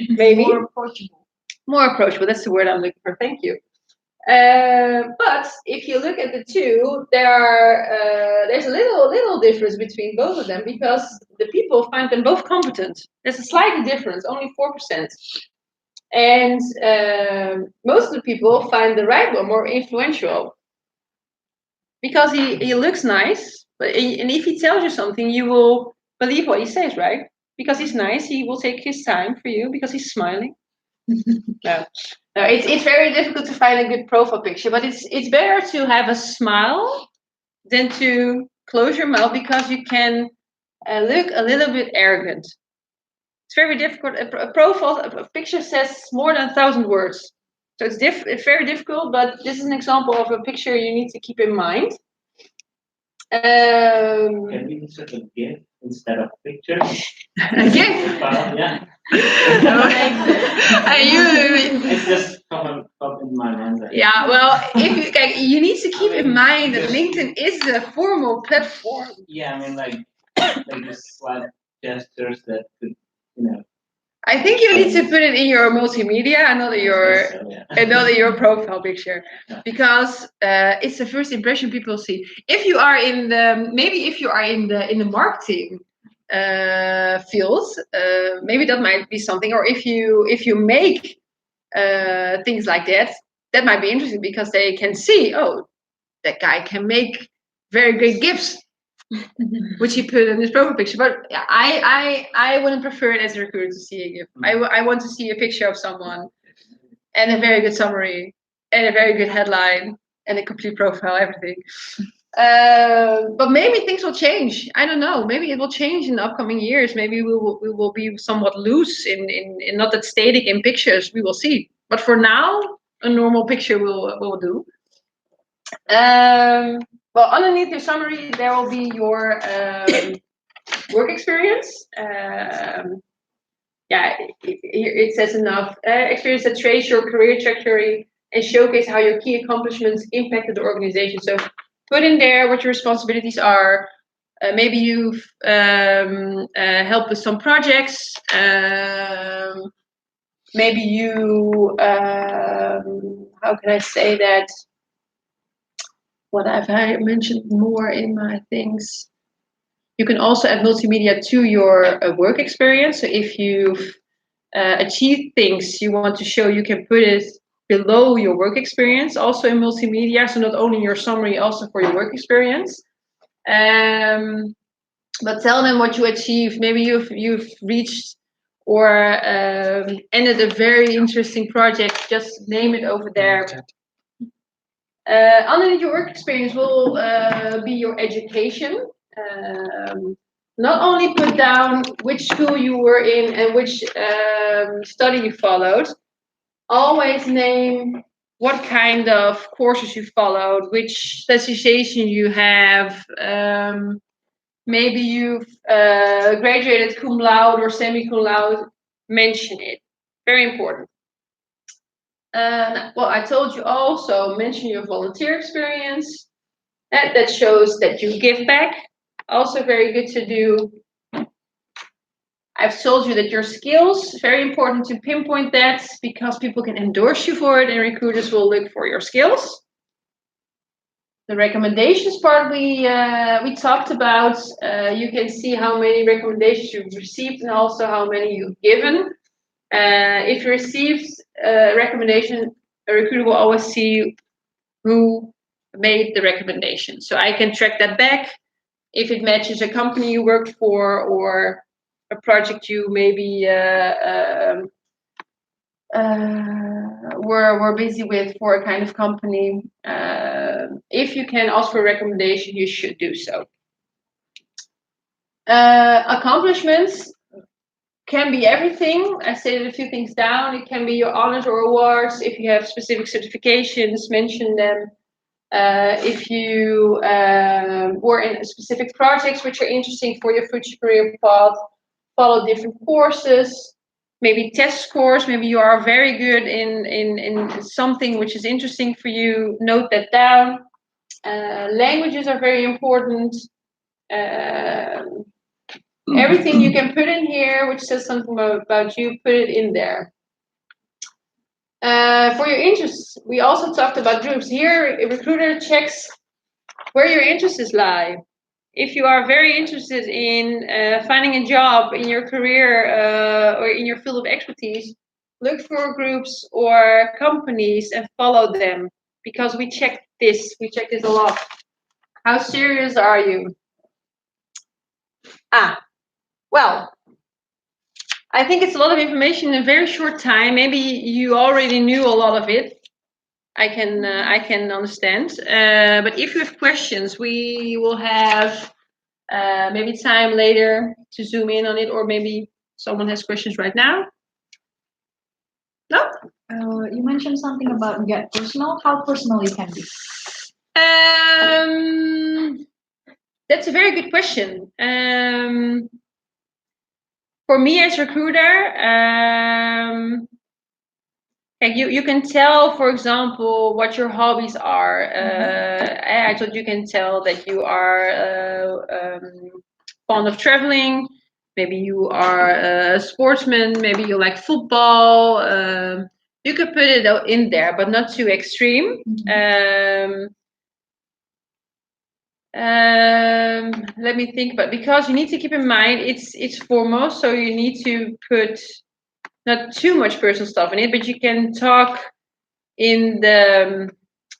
Maybe More approachable. More approachable. That's the word I'm looking for. Thank you. But if you look at the two, there's a little difference between both of them because the people find them both competent. There's a slight difference, only 4%. And most of the people find the right one more influential. Because he looks nice, and if he tells you something, you will believe what he says, right? Because he's nice, he will take his time for you because he's smiling. No, it's very difficult to find a good profile picture, but it's better to have a smile than to close your mouth because you can look a little bit arrogant. It's very difficult. A picture says more than 1,000 words. So it's very difficult, but this is an example of a picture you need to keep in mind. Can we insert a GIF instead of picture? A GIF? Yeah. It's just come in my mind. Yeah, well, if you need to keep in mind that LinkedIn is a formal platform. Yeah, I mean, like just slight gestures that could, I think you need to put it in your multimedia and not in your profile picture, because it's the first impression people see. If you are in the marketing field, maybe that might be something. Or if you make things like that might be interesting because they can see, oh, that guy can make very great gifts. Which he put in his profile picture, but I wouldn't prefer it as a recruiter to see a GIF. I want to see a picture of someone and a very good summary and a very good headline and a complete profile, everything. But maybe things will change. I don't know. Maybe it will change in the upcoming years. Maybe we will be somewhat loose in not that static in pictures. We will see. But for now, a normal picture will do. Well, underneath your summary, there will be your work experience. It says enough. Experience that trace your career trajectory and showcase how your key accomplishments impacted the organization. So put in there what your responsibilities are. Maybe you've helped with some projects. Maybe you how can I say that? What I've mentioned more in my things. You can also add multimedia to your work experience. So if you've achieved things you want to show, you can put it below your work experience, also in multimedia. So not only your summary, also for your work experience. But tell them what you achieved. Maybe you've reached or ended a very interesting project. Just name it over there. Underneath your work experience will be your education. Not only put down which school you were in and which study you followed, always name what kind of courses you followed, which specialization you have. Maybe you've graduated cum laude or semi-cum laude, mention it. Very important. Well, I told you also, mention your volunteer experience. That shows that you give back. Also very good to do. I've told you that your skills, very important to pinpoint that because people can endorse you for it and recruiters will look for your skills. The recommendations part we talked about. You can see how many recommendations you've received and also how many you've given. If you received a recommendation, a recruiter will always see who made the recommendation. So I can track that back if it matches a company you worked for or a project you maybe were busy with for a kind of company. If you can ask for a recommendation, you should do so. Accomplishments can be everything. I stated a few things down. It can be your honors or awards. If you have specific certifications, mention them. If you were in specific projects which are interesting for your future career path, follow different courses, maybe test scores. Maybe you are very good in something which is interesting for you. Note that down. Languages are very important. Everything you can put in here which says something about you, put it in there. For your interests, we also talked about groups. Here, a recruiter checks where your interests lie. If you are very interested in finding a job in your career or in your field of expertise, look for groups or companies and follow them because we check this. We check this a lot. How serious are you? Well, I think it's a lot of information in a very short time. Maybe you already knew a lot of it. I can understand. But if you have questions, we will have maybe time later to zoom in on it, or maybe someone has questions right now. No? You mentioned something about get personal. How personal you can be? That's a very good question. For me as recruiter, you can tell, for example, what your hobbies are. I thought you can tell that you are fond of traveling. Maybe you are a sportsman. Maybe you like football. You could put it in there, but not too extreme. Let me think, but because you need to keep in mind it's foremost, so you need to put not too much personal stuff in it, but you can talk in the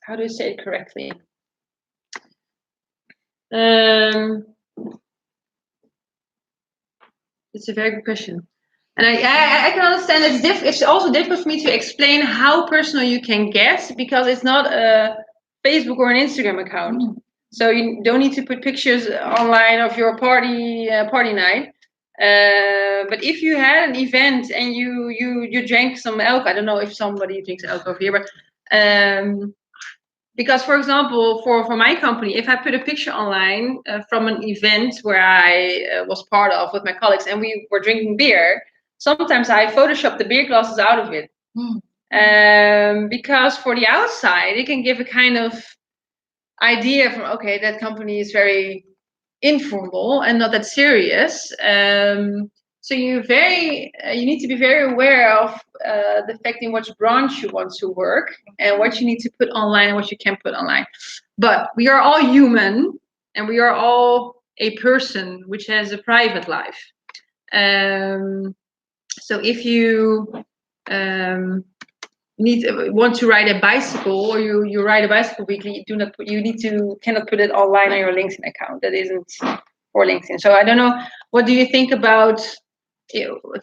how do you say it correctly? It's a very good question, and I can understand it's also difficult for me to explain how personal you can get because it's not a Facebook or an Instagram account. So you don't need to put pictures online of your party night. But if you had an event and you drank some alcohol, I don't know if somebody drinks alcohol here, but because, for example, for my company, if I put a picture online from an event where I was part of with my colleagues and we were drinking beer, sometimes I Photoshop the beer glasses out of it. Because for the outside, it can give a kind of idea from, okay, that company is very informal and not that serious. So you need to be very aware of the fact in which branch you want to work and what you need to put online and what you can put online. But we are all human and we are all a person which has a private life. So if you want to ride a bicycle or you ride a bicycle weekly, cannot put it online on your LinkedIn account. That isn't for LinkedIn. So I don't know, what do you think about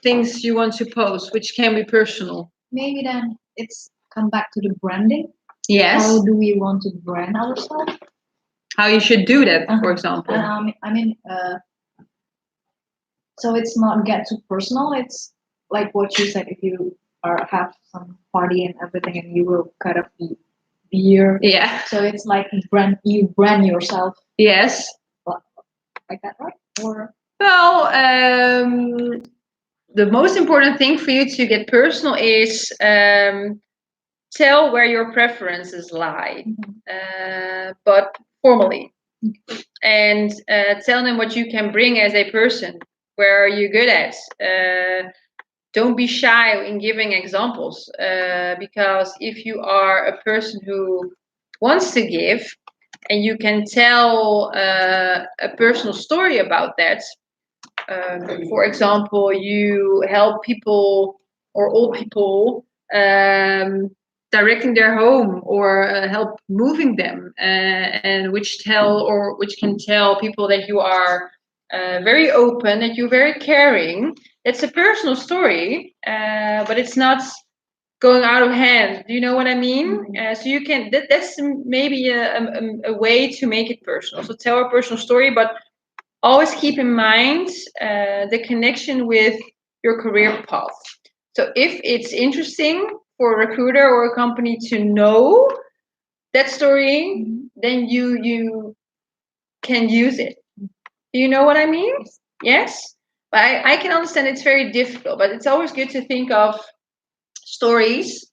things you want to post, which can be personal? Maybe then it's come back to the branding. Yes. How do we want to brand ourselves? How you should do that, for example. So it's not get too personal. It's like what you said. If you have some party and everything, and you will kind of eat beer. Yeah. So it's like you brand yourself. Yes. Like that, right? Or well, the most important thing for you to get personal is tell where your preferences lie, but formally, and tell them what you can bring as a person. Where are you good at? Don't be shy in giving examples, because if you are a person who wants to give and you can tell a personal story about that, for example, you help people or old people directing their home or help moving them, and which can tell people that you are very open, that you're very caring. It's a personal story, but it's not going out of hand. Do you know what I mean? So you can that's maybe a way to make it personal. So tell a personal story, but always keep in mind the connection with your career path. So if it's interesting for a recruiter or a company to know that story, then you can use it. Do you know what I mean? Yes? But I can understand it's very difficult, but it's always good to think of stories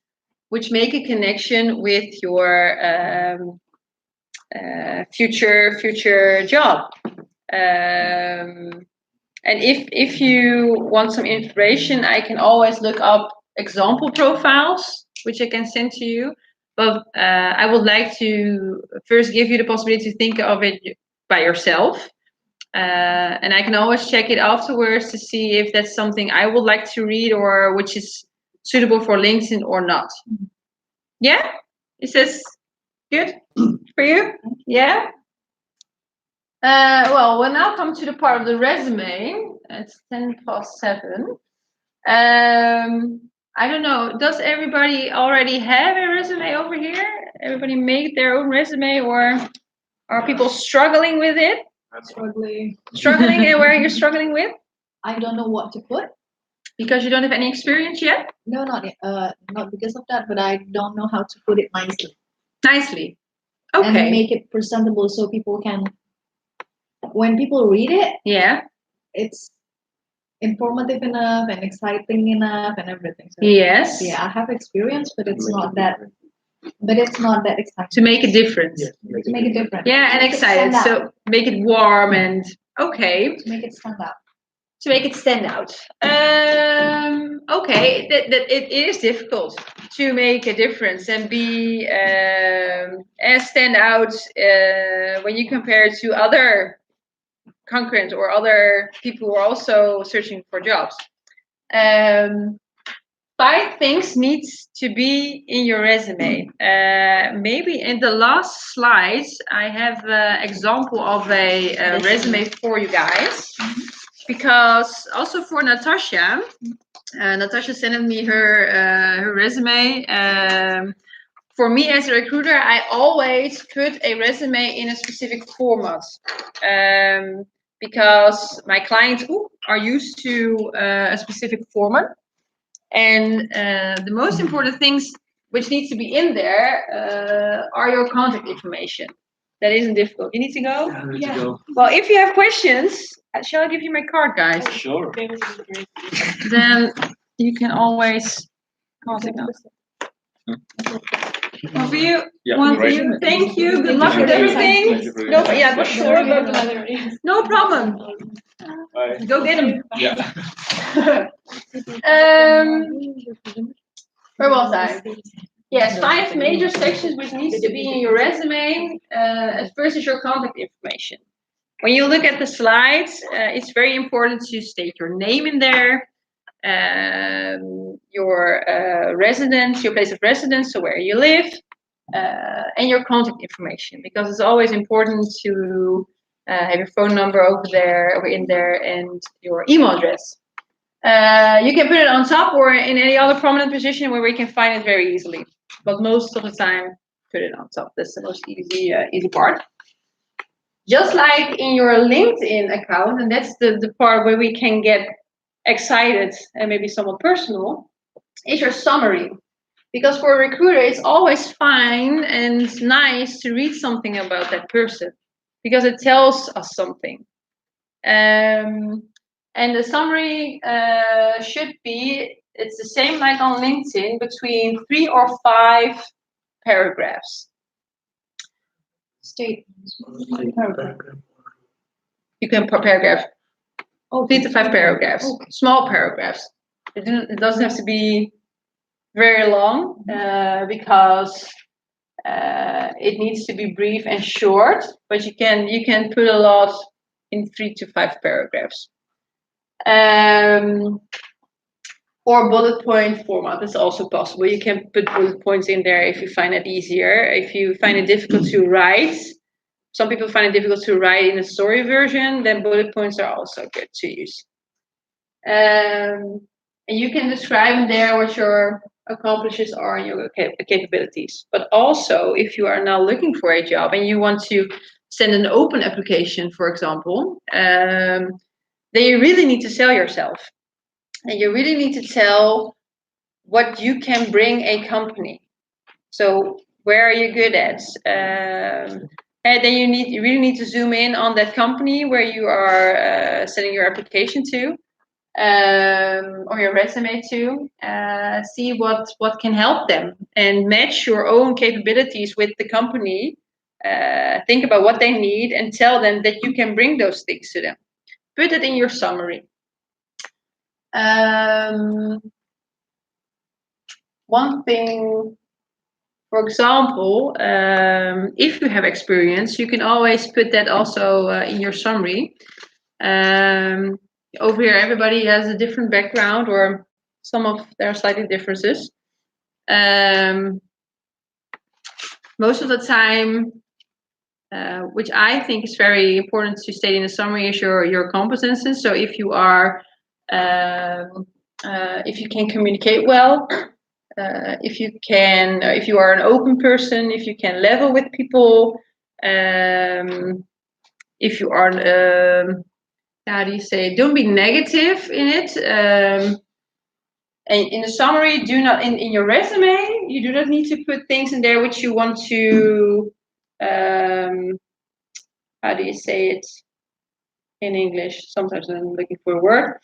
which make a connection with your future job. And if you want some inspiration, I can always look up example profiles, which I can send to you. But I would like to first give you the possibility to think of it by yourself. And I can always check it afterwards to see if that's something I would like to read or which is suitable for LinkedIn or not. Yeah? Is this good for you? Yeah? Well, we'll now come to the part of the resume. It's 7:10. I don't know. Does everybody already have a resume over here? Everybody made their own resume, or are people struggling with it? struggling. Struggling, and where are you struggling with? I don't know what to put. Because you don't have any experience yet? No, not because of that, but I don't know how to put it nicely. Nicely. Okay. And make it presentable so people can, when people read it, yeah, it's informative enough and exciting enough and everything. So, yes. Yeah, I have experience, but it's not that. But it's not that exciting. To make a difference. To make it different. Yeah, and excited. So make it warm and okay. To make it stand out. To make it stand out. Okay, that it is difficult to make a difference and be and stand out when you compare it to other concurrents or other people who are also searching for jobs. 5 things needs to be in your resume. Maybe in the last slides, I have an example of a resume for you guys. Because also for Natasha, Natasha sent me her resume. For me as a recruiter, I always put a resume in a specific format. Because my clients are used to a specific format. And the most important things which needs to be in there are your contact information. That isn't difficult. You need to go? Yeah, I need to go. Well, if you have questions, shall I give you my card, guys? Sure. Then you can always contact us. One for you. Yeah, One for great. you. Thank you. Good luck Thank with you. everything. Thank you for your No, time. yeah, it was short, but no problem. Bye. Go get him. Yeah. Where was I? Yes, 5 major sections which needs to be in your resume. At first is your contact information. When you look at the slides, it's very important to state your name in there, your residence, your place of residence, so where you live, and your contact information, because it's always important to have your phone number over there or in there and your email address. You can put it on top or in any other prominent position where we can find it very easily. But most of the time, put it on top. That's the most easy part. Just like in your LinkedIn account, and that's the part where we can get excited and maybe somewhat personal, is your summary. Because for a recruiter, it's always fine and nice to read something about that person because it tells us something. And the summary should be, it's the same like on LinkedIn, between 3 or 5 paragraphs. Statements. You can put paragraph. 3 to 5 paragraphs. Okay. Small paragraphs. It doesn't have to be very long because it needs to be brief and short, but you can put a lot in 3 to 5 paragraphs. Or bullet point format is also possible. You can put bullet points in there if you find it easier. If you find it difficult to write, some people find it difficult to write in a story version, then bullet points are also good to use. And you can describe in there what your accomplishments are and your capabilities. But also, if you are now looking for a job and you want to send an open application, for example, then you really need to sell yourself. And you really need to tell what you can bring a company. So where are you good at? And then you really need to zoom in on that company where you are sending your application to, or your resume to. See what can help them and match your own capabilities with the company. Think about what they need and tell them that you can bring those things to them. Put it in your summary. One thing, for example, if you have experience, you can always put that also in your summary. Over here, everybody has a different background, or some of there are slightly differences. Most of the time, which I think is very important to state in the summary, is your competences. So if you are if you can communicate well, if you are an open person, if you can level with people, if you are, how do you say, don't be negative in it. And in the summary, do not in your resume, you do not need to put things in there which you want to, how do you say it in English? Sometimes I'm looking for a word.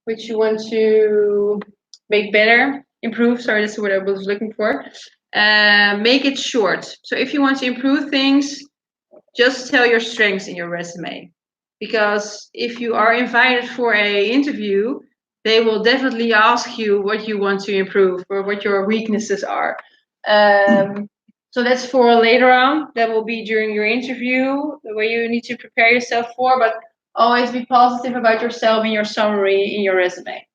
Which you want to make better, improve. Sorry, that's what I was looking for. Make it short. So if you want to improve things, just tell your strengths in your resume. Because if you are invited for an interview, they will definitely ask you what you want to improve or what your weaknesses are. So that's for later on. That will be during your interview, where you need to prepare yourself for, but always be positive about yourself in your summary, in your resume.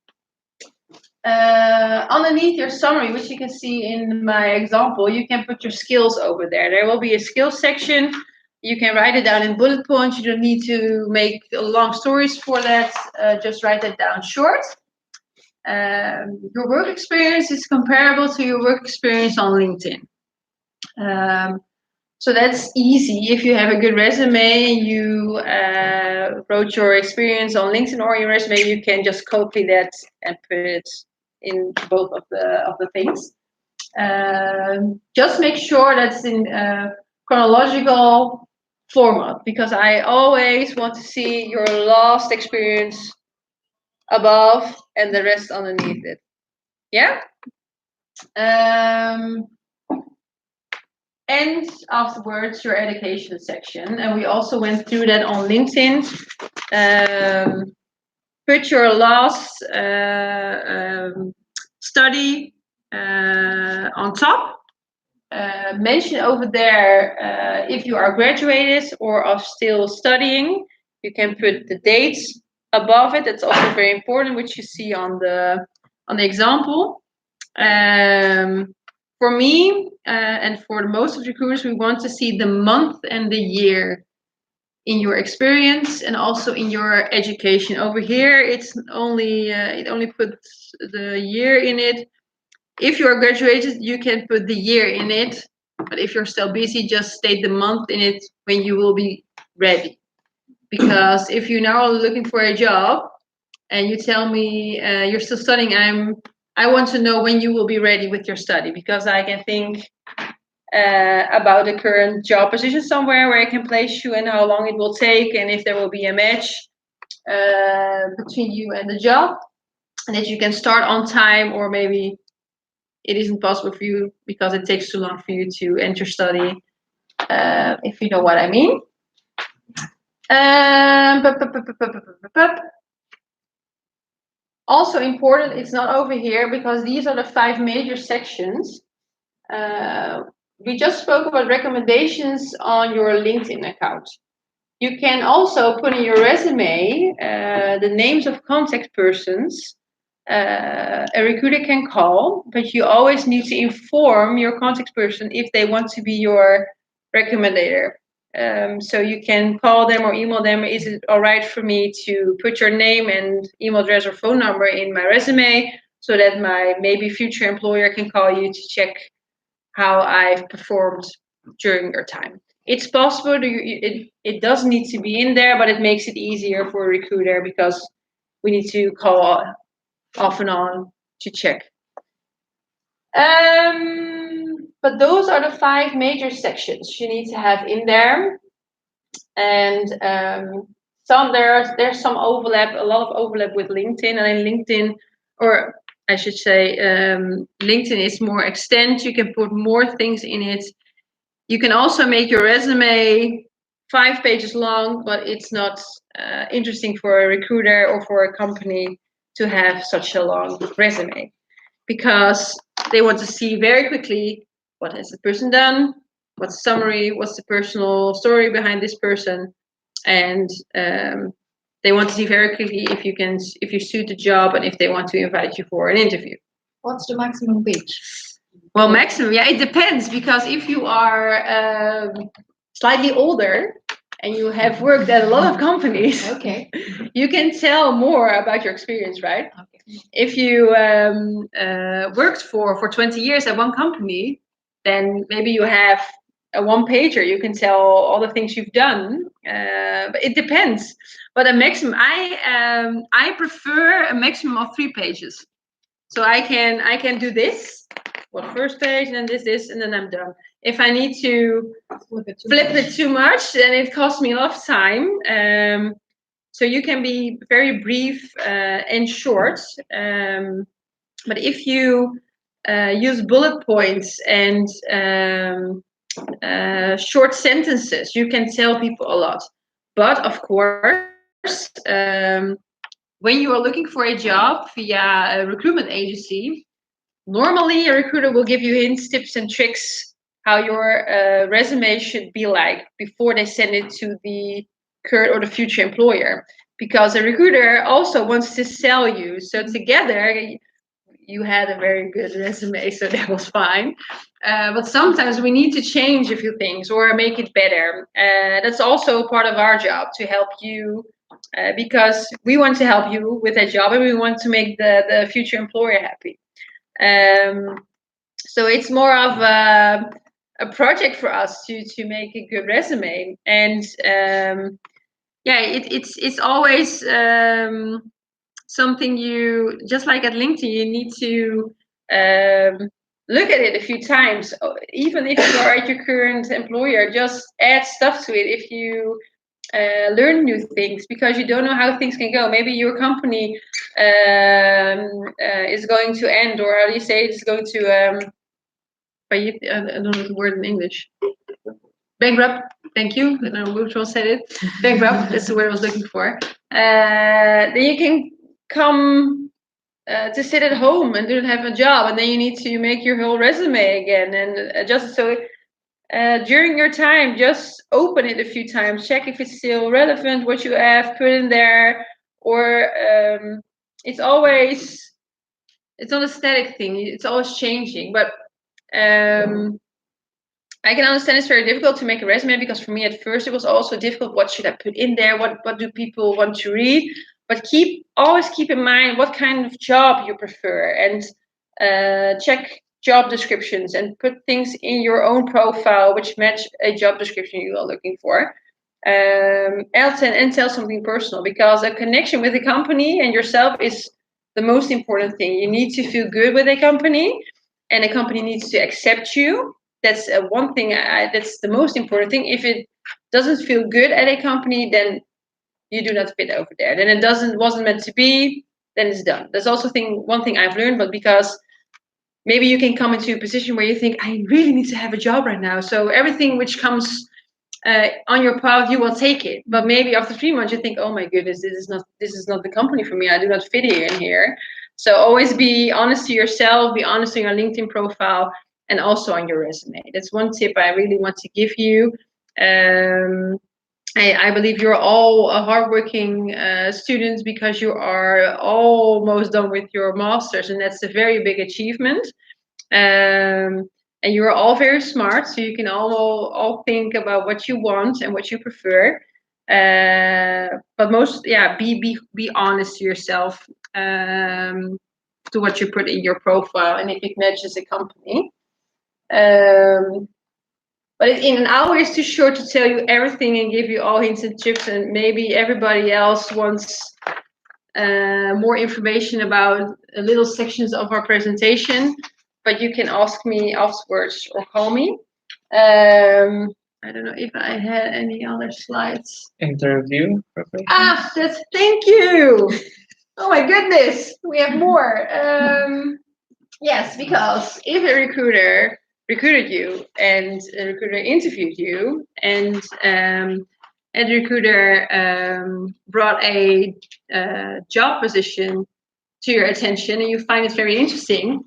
Underneath your summary, which you can see in my example, you can put your skills over there. There will be a skills section. You can write it down in bullet points. You don't need to make long stories for that. Just write that down short. Your work experience is comparable to your work experience on LinkedIn. So that's easy. If you have a good resume, you wrote your experience on LinkedIn or your resume, you can just copy that and put it in both of the things. Just make sure that's in chronological format, because I always want to see your last experience above and the rest underneath it. Yeah? And afterwards, your education section. And we also went through that on LinkedIn. Put your last study on top. Mention over there if you are graduated or are still studying. You can put the dates above it. That's also very important, which you see on the example. For me and for most of recruiters, we want to see the month and the year in your experience and also in your education. Over here, it's only it only puts the year in it. If you are graduated, you can put the year in it. But if you're still busy, just state the month in it when you will be ready. Because if you now are looking for a job and you tell me you're still studying, I want to know when you will be ready with your study, because I can think about the current job position somewhere where I can place you and how long it will take and if there will be a match between you and the job, and that you can start on time, or maybe it isn't possible for you because it takes too long for you to enter study, if you know what I mean. Also important, it's not over here because these are the 5 major sections. We just spoke about recommendations on your LinkedIn account. You can also put in your resume the names of contact persons a recruiter can call, but you always need to inform your contact person if they want to be your recommendator. So you can call them or email them. Is it all right for me to put your name and email address or phone number in my resume so that my maybe future employer can call you to check how I've performed during your time? It's possible. It doesn't need to be in there, but it makes it easier for a recruiter because we need to call off and on to check. But those are the 5 major sections you need to have in there. And there's some overlap, a lot of overlap with LinkedIn. And in LinkedIn, or I should say, LinkedIn is more extent. You can put more things in it. You can also make your resume 5 pages long, but it's not interesting for a recruiter or for a company to have such a long resume, because they want to see very quickly what has the person done, what's the summary, what's the personal story behind this person, and they want to see very quickly if you suit the job and if they want to invite you for an interview. What's the maximum page? Well, maximum, yeah, it depends, because if you are slightly older and you have worked at a lot of companies, Okay. you can tell more about your experience, right? Okay. If you worked for 20 years at one company, then maybe you have a 1-pager. You can tell all the things you've done, but it depends. But a maximum, I prefer a maximum of 3 pages. So I can do this, well, first page, and then this, and then I'm done. If I need to flip it too much, then it costs me a lot of time. So you can be very brief and short. But if you use bullet points and short sentences, you can tell people a lot. But of course, when you are looking for a job via a recruitment agency, normally a recruiter will give you hints, tips, and tricks how your resume should be like before they send it to the current or the future employer. Because a recruiter also wants to sell you. So together, you had a very good resume, so that was fine. But sometimes we need to change a few things or make it better. That's also part of our job, to help you, because we want to help you with a job and we want to make the future employer happy. So it's more of a project for us to make a good resume. And yeah, it's always something you, just like at LinkedIn, you need to look at it a few times. Even if you are at your current employer, just add stuff to it if you learn new things, because you don't know how things can go. Maybe your company is going to end, or how do you say it's going to I don't know the word in English. Bankrupt. Thank you. I don't know which one said it. Bankrupt. That's the word I was looking for. Then you can come to sit at home and don't have a job, and then you need to make your whole resume again and adjust it. So during your time, just open it a few times, check if it's still relevant, what you have put in there, or it's not a static thing. It's always changing. But I can understand it's very difficult to make a resume, because for me at first it was also difficult. What should I put in there? What do people want to read? But always keep in mind what kind of job you prefer, and check job descriptions and put things in your own profile which match a job description you are looking for. And tell something personal, because a connection with the company and yourself is the most important thing. You need to feel good with a company, and a company needs to accept you. That's one thing. That's the most important thing. If it doesn't feel good at a company, then you do not fit over there. Then it wasn't meant to be. Then it's done. That's also one thing I've learned. But because maybe you can come into a position where you think, I really need to have a job right now. So everything which comes on your path, you will take it. But maybe after 3 months, you think, oh my goodness, this is not the company for me. I do not fit in here. So always be honest to yourself. Be honest in your LinkedIn profile, and also on your resume. That's one tip I really want to give you. I believe you're all hardworking students, because you are almost done with your master's, and that's a very big achievement. And you're all very smart, so you can all think about what you want and what you prefer. But be honest to yourself, to what you put in your profile, and if it matches a company. But in an hour is too short to tell you everything and give you all hints and tips, and maybe everybody else wants more information about little sections of our presentation. But you can ask me afterwards or call me. I don't know if I had any other slides. Interview. Thank you. Oh my goodness, we have more. Yes, because if a recruiter recruited you, and a recruiter interviewed you, and a recruiter brought a job position to your attention, and you find it very interesting,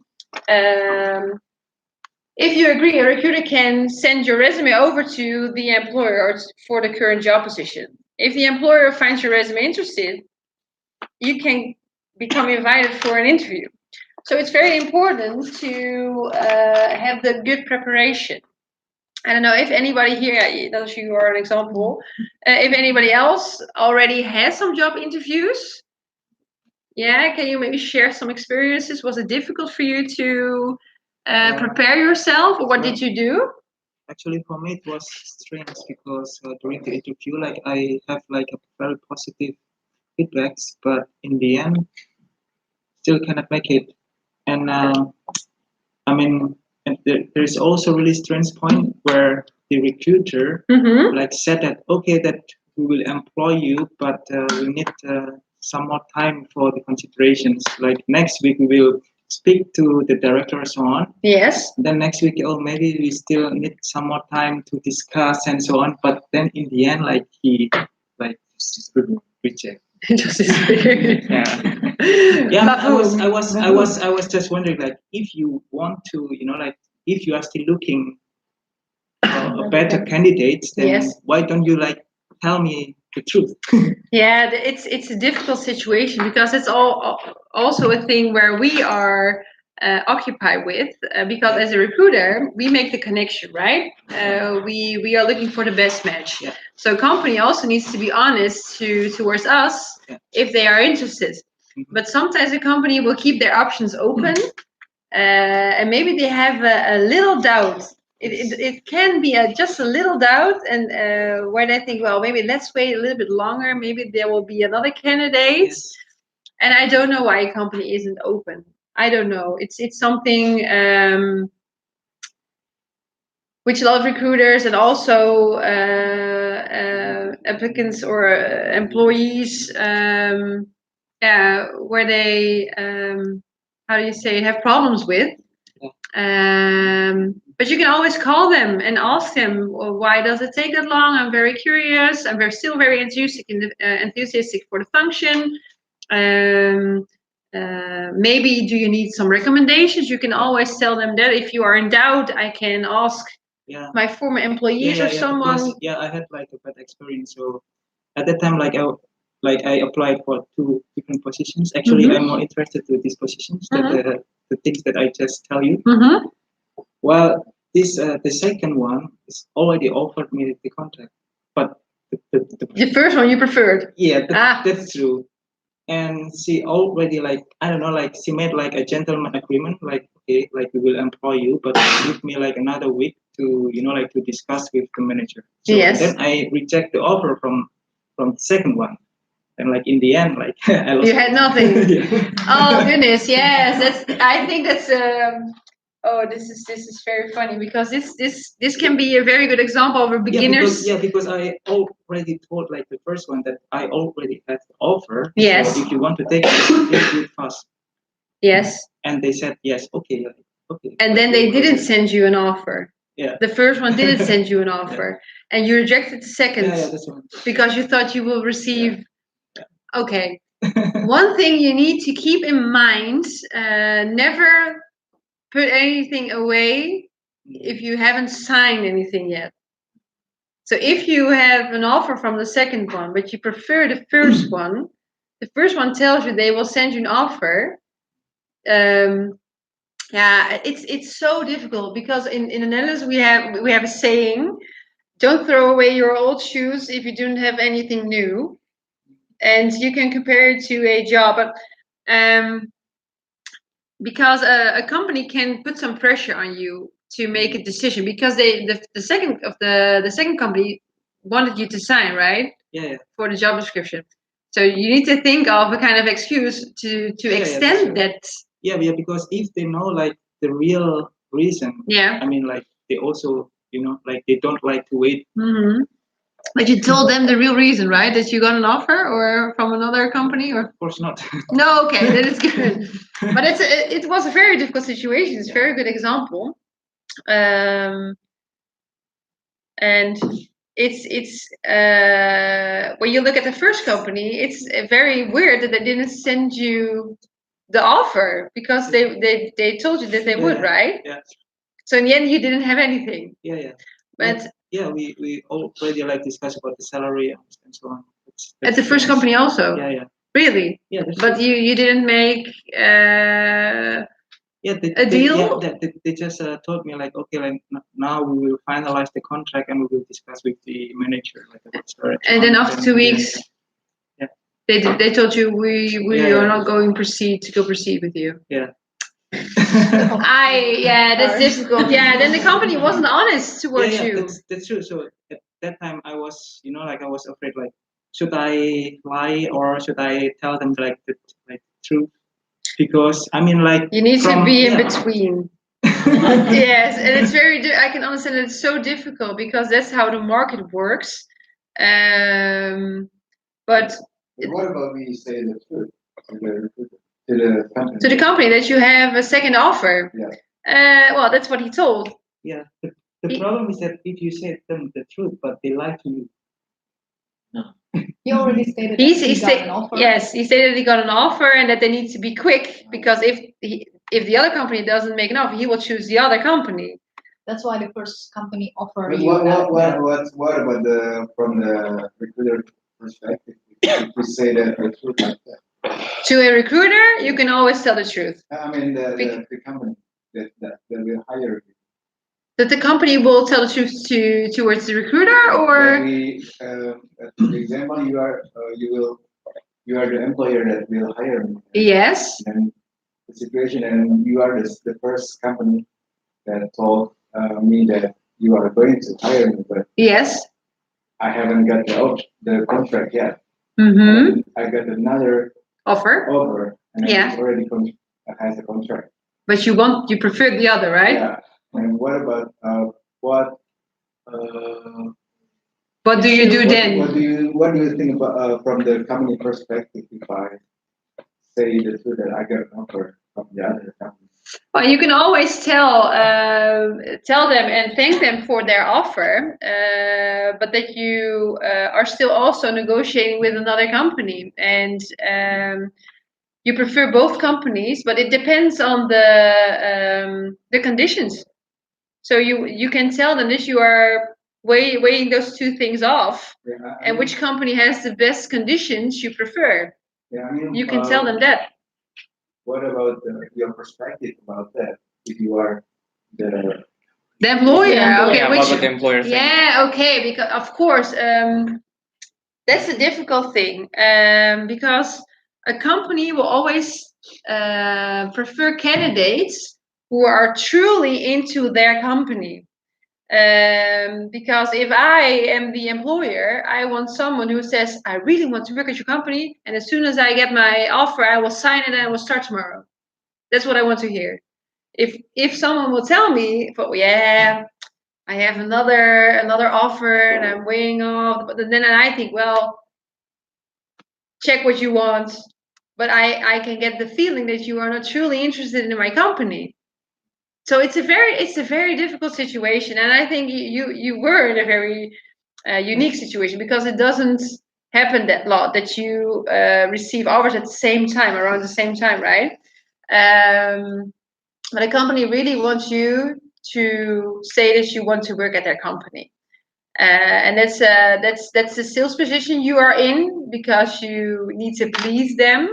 if you agree, a recruiter can send your resume over to the employer for the current job position. If the employer finds your resume interested, you can become invited for an interview. So it's very important to have the good preparation. I don't know if anybody here, those you are an example, if anybody else already has some job interviews. Yeah, can you maybe share some experiences? Was it difficult for you to prepare yourself, or what did you do? Actually, for me, it was strange, because during the interview, like, I have like a very positive feedbacks, but in the end, still cannot make it. And I mean, there's also really strange point where the recruiter like said that, okay, that we will employ you, but we need some more time for the considerations. Like next week we will speak to the director and so on. Yes. Then next week, oh, maybe we still need some more time to discuss and so on. But then in the end, like he like just reject. Yeah, I was just wondering, like, if you want to, like, if you are still looking for a better candidates, then why don't you like tell me the truth? Yeah, it's a difficult situation, because it's also a thing where we are occupied with, because as a recruiter we make the connection, right? We are looking for the best match. Yeah. So company also needs to be honest towards us if they are interested. But sometimes the company will keep their options open, and maybe they have a little doubt. It can be just a little doubt, and where they think, well, maybe let's wait a little bit longer. Maybe there will be another candidate. Yes. And I don't know why a company isn't open. I don't know. It's something which a lot of recruiters and also applicants or employees where they how do you say, have problems with. But you can always call them and ask them, well, why does it take that long? I'm very curious. I'm still very enthusiastic for the function. Maybe do you need some recommendations? You can always tell them that. If you are in doubt, I can ask Yeah. my former employees or someone. Because, I had like a bad experience. So at that time, I applied for 2 different positions. Actually, Mhm. I'm more interested with these positions than the things that I just tell you. Mm-hmm. Well, this the second one is already offered me the contract, but The first one you preferred. yeah, Ah. that's true. And she already like, I don't know, like she made like a gentleman agreement, like, okay, like we will employ you, but give me like another week to, like to discuss with the manager. So Yes. then I reject the offer from the second one. And like in the end, like I lost. You had nothing. Yeah. Oh goodness, yes. I think that's oh, this is very funny, because this can be a very good example of a beginner's. Because I already told like the first one that I already had the offer. Yes. So if you want to take it, please do it fast. Yes. And they said yes, okay, okay. And then they didn't send you an offer. Yeah. The first one didn't send you an offer, and you rejected the second Yeah, that's one. because you thought you will receive. Okay. One thing you need to keep in mind: never put anything away if you haven't signed anything yet. So if you have an offer from the second one, but you prefer the first one, the first one tells you they will send you an offer. It's so difficult, because in the Netherlands we have a saying: don't throw away your old shoes if you don't have anything new. And you can compare it to a job, but because a company can put some pressure on you to make a decision, because the second company wanted you to sign, right? Yeah. For the job description. So you need to think of a kind of excuse to extend that. Yeah, because if they know like the real reason, I mean, like they also, like they don't like to wait. Mm-hmm. But you told them the real reason, right? That you got an offer or from another company, or? Of course not. No, okay, that is good. But it was a very difficult situation. It's a very good example. And it's when you look at the first company, it's very weird that they didn't send you the offer, because they told you that they would, right? Yeah. So in the end, you didn't have anything. Yeah. But we already like discussed about the salary and so on. At the first company also. Yeah. Really? Yeah. But you didn't make a deal? They just told me like, okay, like now we will finalize the contract and we will discuss with the manager like about. And then after 2 weeks, they told you we are not going to proceed with you. Yeah. That's difficult. Yeah, then the company wasn't honest towards you. That's true. So at that time I was, I was afraid, like, should I lie or should I tell them like the truth? Because I mean, like, you need to be in between. Yes, and it's I can understand that it's so difficult, because that's how the market works. But what about we say the truth to the company that you have a second offer? Yeah. Well, that's what he told. Yeah. The problem is that if you say them the truth, but they lie to you. No. He already stated he got an offer. Yes, he stated he got an offer and that they need to be quick, because if the other company doesn't make an offer, he will choose the other company. That's why the first company offered But you. what about from the recruiter perspective? If we say that the truth like that. To a recruiter, you can always tell the truth. I mean the company that will hire you. That the company will tell the truth towards the recruiter, or for example, you are the employer that will hire me. Yes. And the situation, and you are the first company that told me that you are going to hire me, but yes, I haven't got the contract yet. Mm-hmm. I got another offer, and I already has a contract. But you prefer the other, right? Yeah. And what about what do you do then? What do you think about from the company perspective? If I say the truth that I got an offer from the other company? Well, you can always tell them and thank them for their offer, but that you are still also negotiating with another company, and you prefer both companies, but it depends on the conditions. So you can tell them that you are weighing those two things off, Yeah, and which company has the best conditions you prefer. Yeah, I mean, You can tell them that. What about your perspective about that? If you are the The employer, Yeah, okay, Yeah, which what about the employer thing? yeah, okay, because of course, that's a difficult thing, because a company will always prefer candidates who are truly into their company. Because if I am the employer, I want someone who says, I really want to work at your company, and as soon as I get my offer, I will sign it and I will start tomorrow. That's what I want to hear. If someone will tell me, oh, yeah, I have another offer and I'm weighing off, but then I think, well, check what you want, but I can get the feeling that you are not truly interested in my company. So it's a very difficult situation, and I think you were in a very unique situation, because it doesn't happen that lot that you receive offers at the same time, around the same time, right? But a company really wants you to say that you want to work at their company, and that's the sales position you are in, because you need to please them.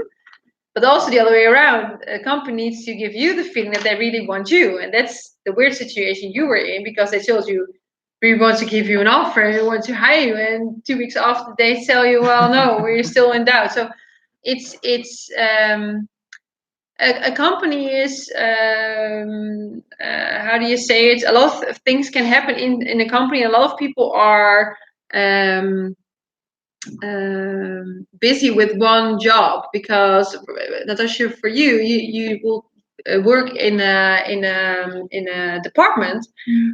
But also the other way around, a company needs to give you the feeling that they really want you, and that's the weird situation you were in, because they told you, we want to give you an offer and we want to hire you, and 2 weeks after they tell you, well, no, we're still in doubt. So it's a company is how do you say it? A lot of things can happen in a company. A lot of people are busy with one job, because Natasha, for you will work in a department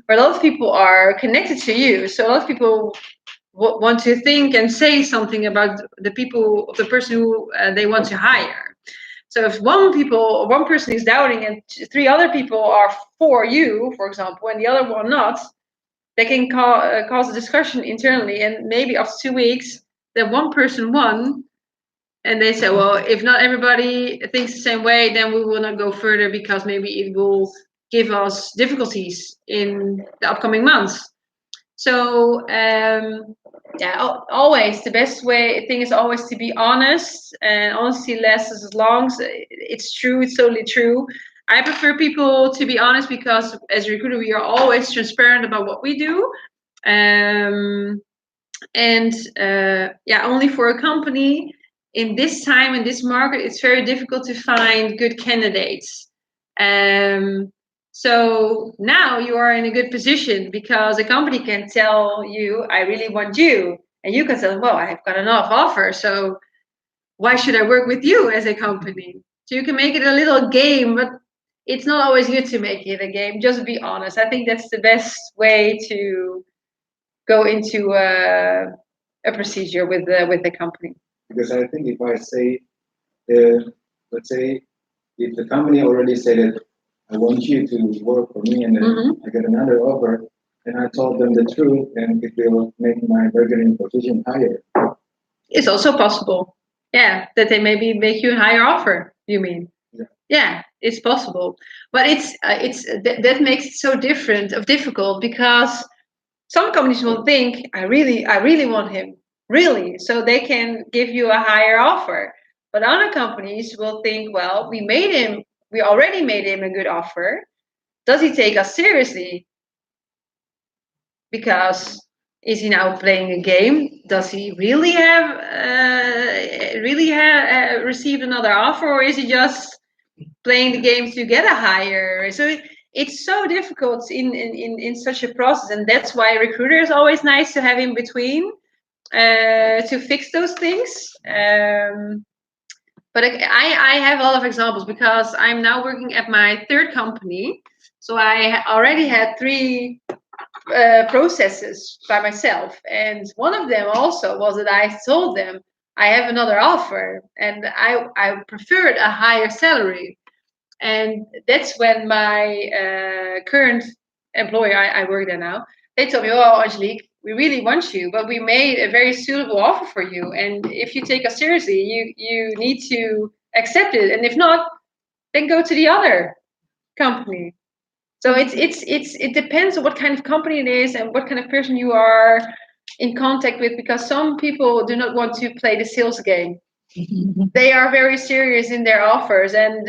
where a lot of people are connected to you. So a lot of people want to think and say something about the person who they want to hire. So if one person is doubting and 3 other people are for you, for example, and the other one not, they can cause a discussion internally, and maybe after 2 weeks, then one person won, and they say, well, if not everybody thinks the same way, then we will not go further, because maybe it will give us difficulties in the upcoming months. So always the best thing is always to be honest, and honesty lasts as long as it's true. It's totally true. I prefer people to be honest, because as a recruiter, we are always transparent about what we do. Only for a company in this time, in this market, it's very difficult to find good candidates. So now you are in a good position, because a company can tell you, I really want you. And you can tell them, well, I've got enough offer, so why should I work with you as a company? So you can make it a little game, but it's not always good to make it a game. Just be honest. I think that's the best way to go into a procedure with the company. Because I think if I say, let's say, if the company already said that I want you to work for me, and then I get another offer, and I told them the truth, and it will make my bargaining position higher. It's also possible, yeah, that they maybe make you a higher offer. You mean? Yeah, it's possible, but that makes it so difficult, because some companies will think, I really want him, really, so they can give you a higher offer. But other companies will think, well, we already made him a good offer. Does he take us seriously? Because is he now playing a game? Does he really have received another offer, or is he just playing the game to get a higher? So it's so difficult in such a process, and that's why a recruiter is always nice to have in between to fix those things. But I have a lot of examples, because I'm now working at my 3rd company. So I already had 3 processes by myself, and one of them also was that I told them, I have another offer, and I preferred a higher salary. And that's when my current employer, I work there now, they told me, "Oh, Angelique, we really want you, but we made a very suitable offer for you. And if you take us seriously, you need to accept it. And if not, then go to the other company." So it depends on what kind of company it is and what kind of person you are in contact with, because some people do not want to play the sales game. They are very serious in their offers, and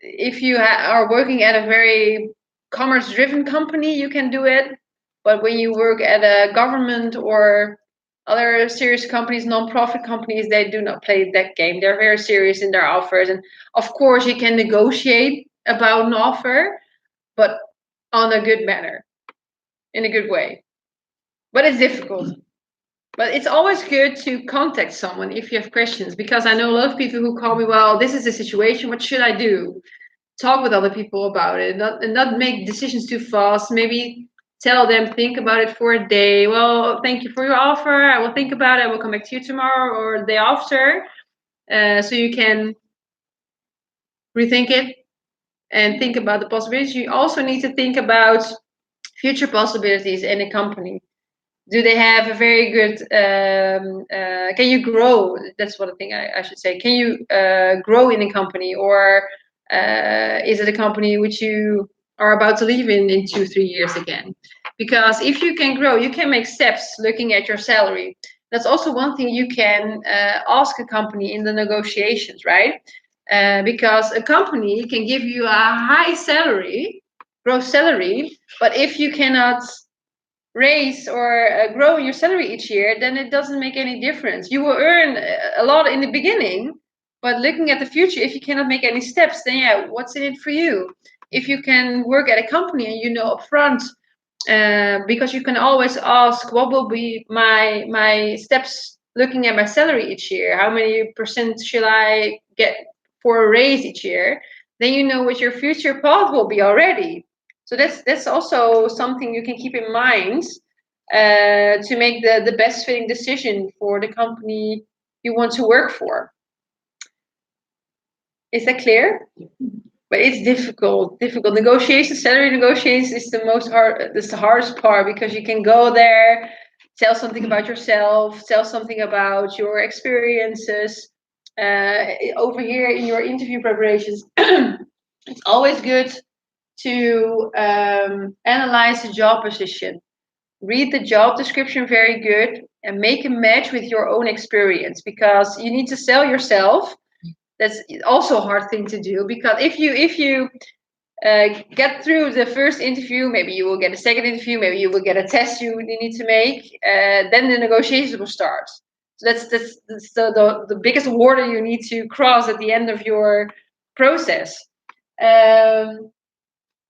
if you are working at a very commerce driven company, you can do it. But when you work at a government or other serious companies, non-profit companies, they do not play that game. They're very serious in their offers, and of course you can negotiate about an offer, but on a good manner, in a good way. But it's difficult. But it's always good to contact someone if you have questions, because I know a lot of people who call me, well, this is the situation, what should I do? Talk with other people about it, not make decisions too fast. Maybe tell them, think about it for a day. Well, thank you for your offer. I will think about it. I will come back to you tomorrow or the day after. So you can rethink it and think about the possibilities. You also need to think about future possibilities in a company. Do they have a very good can you grow? That's what I think I should say. Can you grow in a company, or is it a company which you are about to leave in 2-3 years again? Because if you can grow, you can make steps looking at your salary. That's also one thing you can ask a company in the negotiations, right? Because a company can give you a high salary, gross salary, but if you cannot raise or grow your salary each year, then it doesn't make any difference. You will earn a lot in the beginning, but looking at the future, if you cannot make any steps, then yeah, what's in it for you? If you can work at a company and you know upfront, because you can always ask, what will be my steps looking at my salary each year? How many percent should I get for a raise each year? Then you know what your future path will be already. So that's also something you can keep in mind to make the best fitting decision for the company you want to work for. Is that clear? But it's difficult. Negotiations, salary negotiations is the hardest part, because you can go there, tell something about yourself, tell something about your experiences. Over here in your interview preparations, it's always good to analyze the job position. Read the job description very good and make a match with your own experience, because you need to sell yourself. That's also a hard thing to do, because if you get through the first interview, maybe you will get a second interview, maybe you will get a test you need to make, then the negotiations will start. So that's the biggest water you need to cross at the end of your process.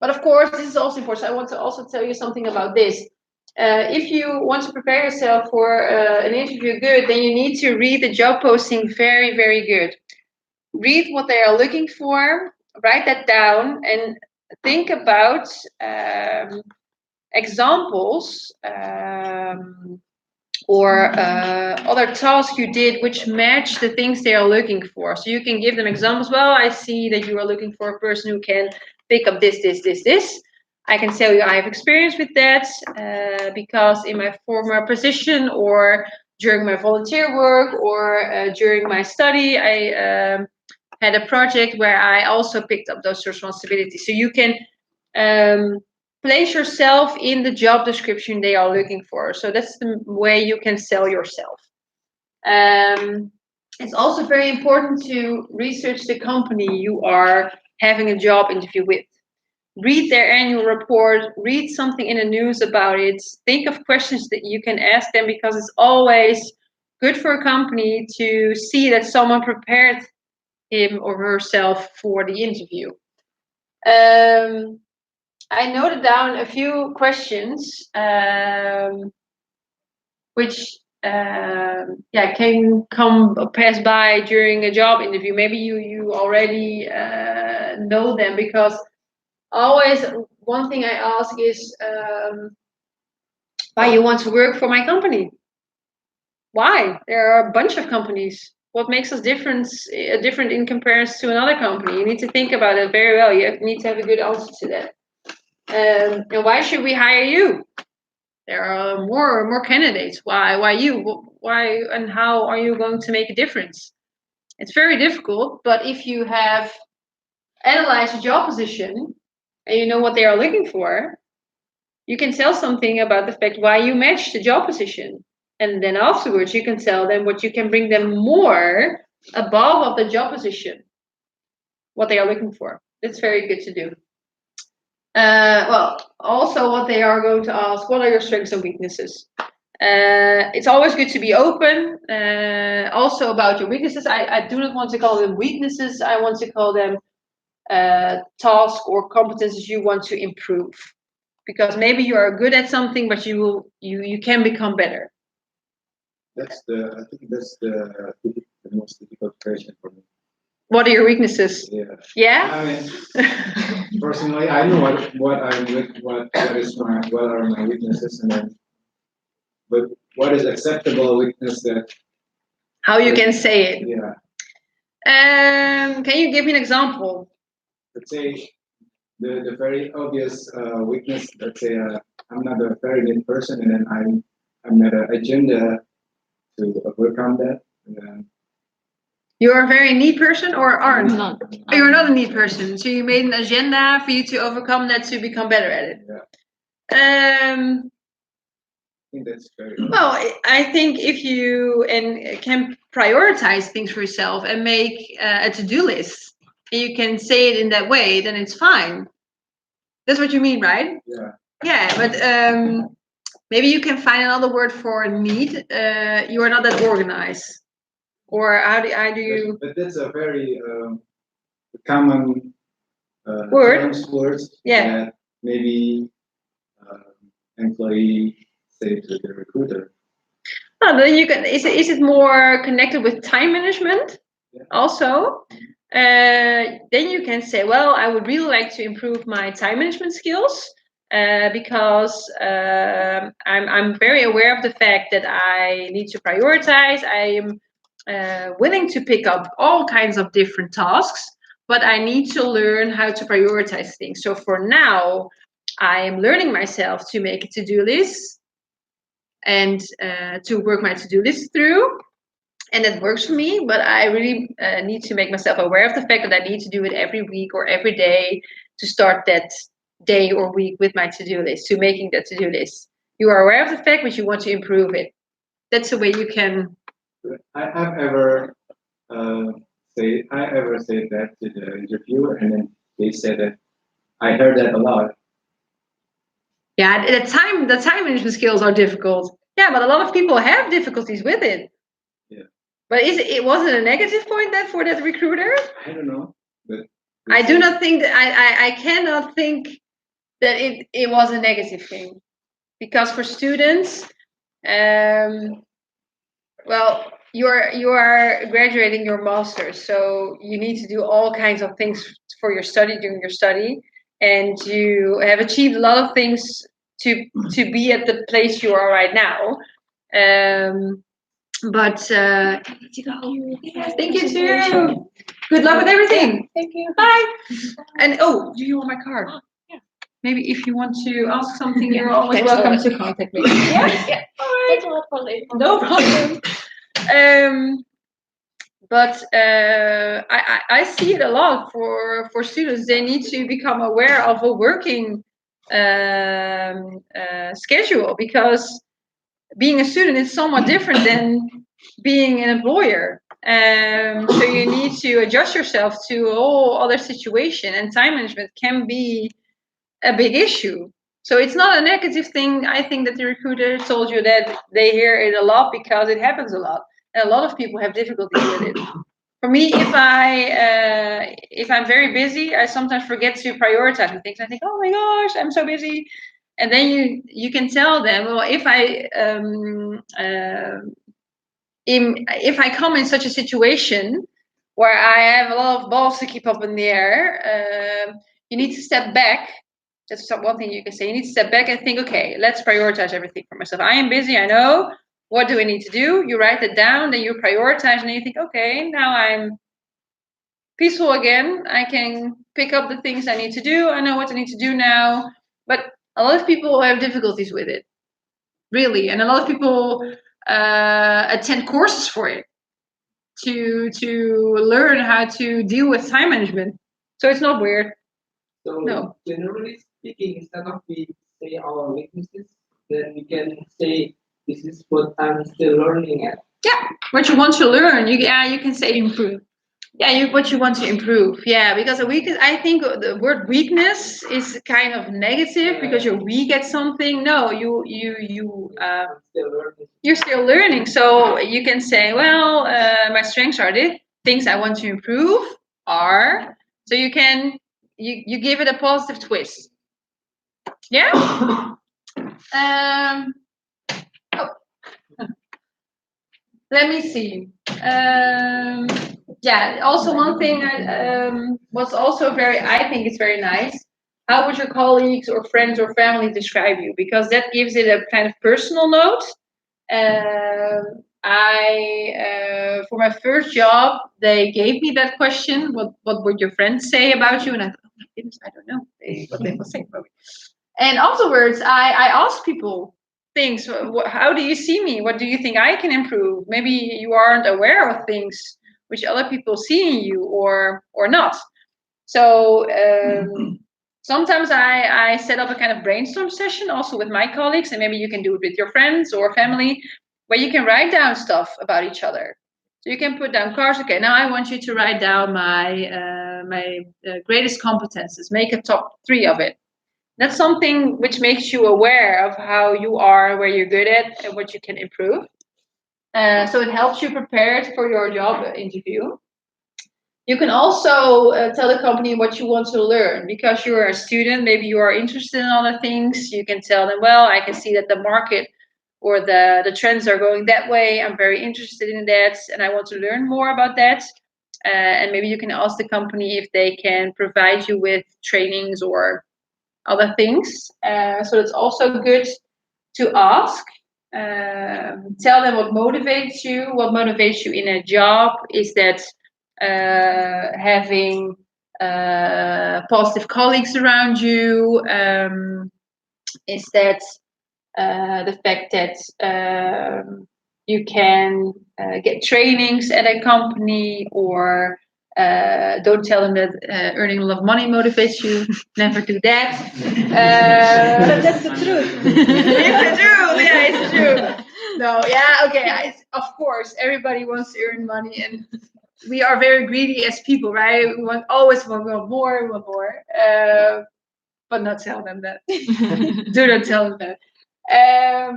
But of course, this is also important. I want to also tell you something about this. If you want to prepare yourself for an interview good, then you need to read the job posting very, very good. Read what they are looking for, write that down, and think about examples or other tasks you did which match the things they are looking for. So you can give them examples. Well, I see that you are looking for a person who can pick up this. I can tell you I have experience with that because in my former position, or during my volunteer work, or during my study, I had a project where I also picked up those responsibilities. So you can place yourself in the job description they are looking for. So that's the way you can sell yourself. It's also very important to research the company you are having a job interview with. Read their annual report, read something in the news about it, think of questions that you can ask them, because it's always good for a company to see that someone prepared him or herself for the interview. I noted down a few questions which can pass by during a job interview. Maybe you already know them, because always one thing I ask is why you want to work for my company. Why? There are a bunch of companies. What makes us different in comparison to another company? You need to think about it very well. You need to have a good answer to that. And why should we hire you? There are more candidates. Why you? Why and how are you going to make a difference? It's very difficult, but if you have analyzed a job position and you know what they are looking for, you can tell something about the fact why you match the job position. And then afterwards, you can tell them what you can bring them more above of the job position, what they are looking for. That's very good to do. Well, also what they are going to ask, what are your strengths and weaknesses? It's always good to be open. Also about your weaknesses, I do not want to call them weaknesses. I want to call them tasks or competences you want to improve. Because maybe you are good at something, but you can become better. I think that's the most difficult question for me. What are your weaknesses? Yeah. Yeah. I mean, personally, I know what are my weaknesses, and then, but what is acceptable weakness that? How you can say it? Yeah. Can you give me an example? Let's say the very obvious weakness. Let's say I'm not a very neat person, and then I'm not an agenda to overcome that. You're a very neat person or aren't? Not. Oh, you're not a neat person. So you made an agenda for you to overcome that to become better at it. Yeah. I think that's very well, I think if you can prioritize things for yourself and make a to-do list, and you can say it in that way, then it's fine. That's what you mean, right? Yeah. Yeah, but maybe you can find another word for neat. You are not that organized. Or how do you? But that's a very common words Yeah. that maybe employee say to the recruiter. Oh, then you can. Is it more connected with time management? Yeah. Also, then you can say, well, I would really like to improve my time management skills. Because I'm very aware of the fact that I need to prioritize. I am willing to pick up all kinds of different tasks, but I need to learn how to prioritize things. So for now, I am learning myself to make a to-do list and to work my to-do list through. And it works for me, but I really need to make myself aware of the fact that I need to do it every week or every day to start that day or week with my to-do list, to making that to-do list. You are aware of the fact, but you want to improve it. That's the way you can. I've ever said that to the interviewer, and then they said that I heard that a lot. Yeah, the time management skills are difficult. Yeah, but a lot of people have difficulties with it. Yeah. But was it a negative point then for that recruiter? I don't know, but I do not think that I cannot think that it was a negative thing, because for students, well, you are graduating your master's, so you need to do all kinds of things for your study during your study, and you have achieved a lot of things to be at the place you are right now. But thank you too. Good luck with everything. Thank you. Bye. And oh, do you want my card? Yeah. Maybe if you want to ask something, you're always welcome to contact me. Yeah. All right. Thanks a lot for the No problem. But I see it a lot for students. They need to become aware of a working schedule, because being a student is somewhat different than being an employer. So you need to adjust yourself to a whole other situation, and time management can be a big issue. So it's not a negative thing. I think that the recruiter told you that they hear it a lot because it happens a lot. And a lot of people have difficulty with it. For me, if I'm very busy, I sometimes forget to prioritize my things. I think, oh my gosh, I'm so busy. And then you can tell them, well, if I come in such a situation where I have a lot of balls to keep up in the air, you need to step back. That's one thing you can say. You need to step back and think, okay, let's prioritize everything for myself. I am busy, I know, What do I need to do? You write it down, then you prioritize, and you think, okay, now I'm peaceful again. I can pick up the things I need to do. I know what I need to do now. But a lot of people have difficulties with it, really, and a lot of people attend courses for it to learn how to deal with time management. So it's not weird. So No. generally speaking, instead of we say our weaknesses, then we can say this is what I'm still learning at. Yeah, what you want to learn. You can say improve. Yeah, what you want to improve. Yeah, because a weakness, I think the word weakness is kind of negative because you're weak at something. No, I'm still learning. you're still learning. So you can say, well, my strengths are this. Things I want to improve are. So you you give it a positive twist. Yeah. Oh. Let me see. Yeah. Also, one thing was also I think it's very nice. How would your colleagues or friends or family describe you? Because that gives it a kind of personal note. For my first job, they gave me that question. What would your friends say about you? And I thought, oh my goodness, I don't know what they will say about me. And afterwards, I asked people things. How do you see me? What do you think I can improve? Maybe you aren't aware of things which other people see in you, or not. So sometimes I set up a kind of brainstorm session also with my colleagues, and maybe you can do it with your friends or family, where you can write down stuff about each other. So you can put down cards. Okay, now I want you to write down my greatest competences. Make a top 3 of it. That's something which makes you aware of how you are, where you're good at, and what you can improve. So it helps you prepare for your job interview. You can also tell the company what you want to learn, because you're a student. Maybe you are interested in other things. You can tell them, well, I can see that the market or the trends are going that way. I'm very interested in that, and I want to learn more about that. And maybe you can ask the company if they can provide you with trainings or other things. So it's also good to ask. Tell them what motivates you. What motivates you in a job is that having positive colleagues around you. Is that the fact that you can get trainings at a company, or don't tell them that earning a lot of money motivates you. Never do that. But that's the truth. It's the truth. Yeah, it's true. No, yeah, okay. Of course, everybody wants to earn money, and we are very greedy as people, right? We always want more. But not tell them that. Do not tell them that.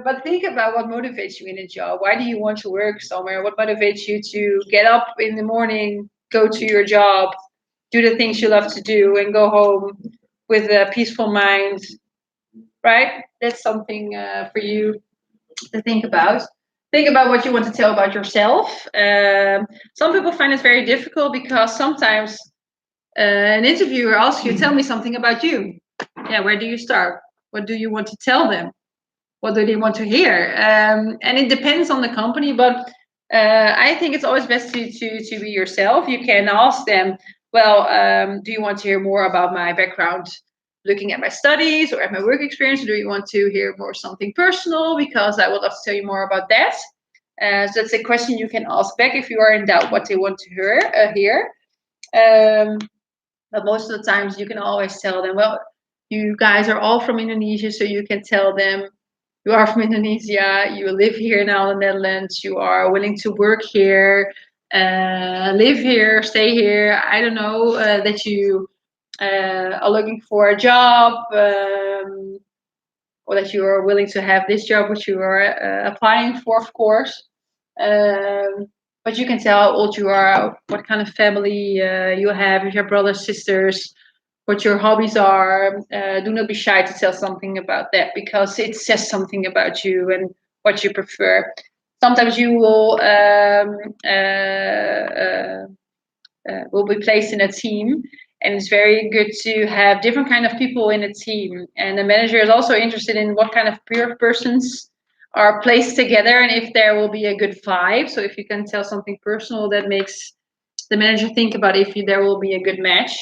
But think about what motivates you in a job. Why do you want to work somewhere? What motivates you to get up in the morning, go to your job, do the things you love to do, and go home with a peaceful mind? Right? That's something for you to think about. Think about what you want to tell about yourself. Some people find it very difficult because sometimes an interviewer asks you, tell me something about you. Yeah, where do you start? What do you want to tell them? What do they want to hear? And it depends on the company, but I think it's always best to be yourself. You can ask them, well, do you want to hear more about my background looking at my studies or at my work experience? Or do you want to hear more something personal? Because I would love to tell you more about that. So that's a question you can ask back if you are in doubt what they want to hear. But most of the times you can always tell them, well, you guys are all from Indonesia, so you can tell them you are from Indonesia, you live here now in the Netherlands, you are willing to work here, live here, stay here. I don't know, that you are looking for a job, or that you are willing to have this job which you are applying for, of course. But you can tell how old you are, what kind of family you have, if you have brothers, sisters, what your hobbies are. Do not be shy to tell something about that, because it says something about you and what you prefer. Sometimes you will be placed in a team, and it's very good to have different kind of people in a team. And the manager is also interested in what kind of persons are placed together and if there will be a good vibe. So if you can tell something personal that makes the manager think about if there will be a good match.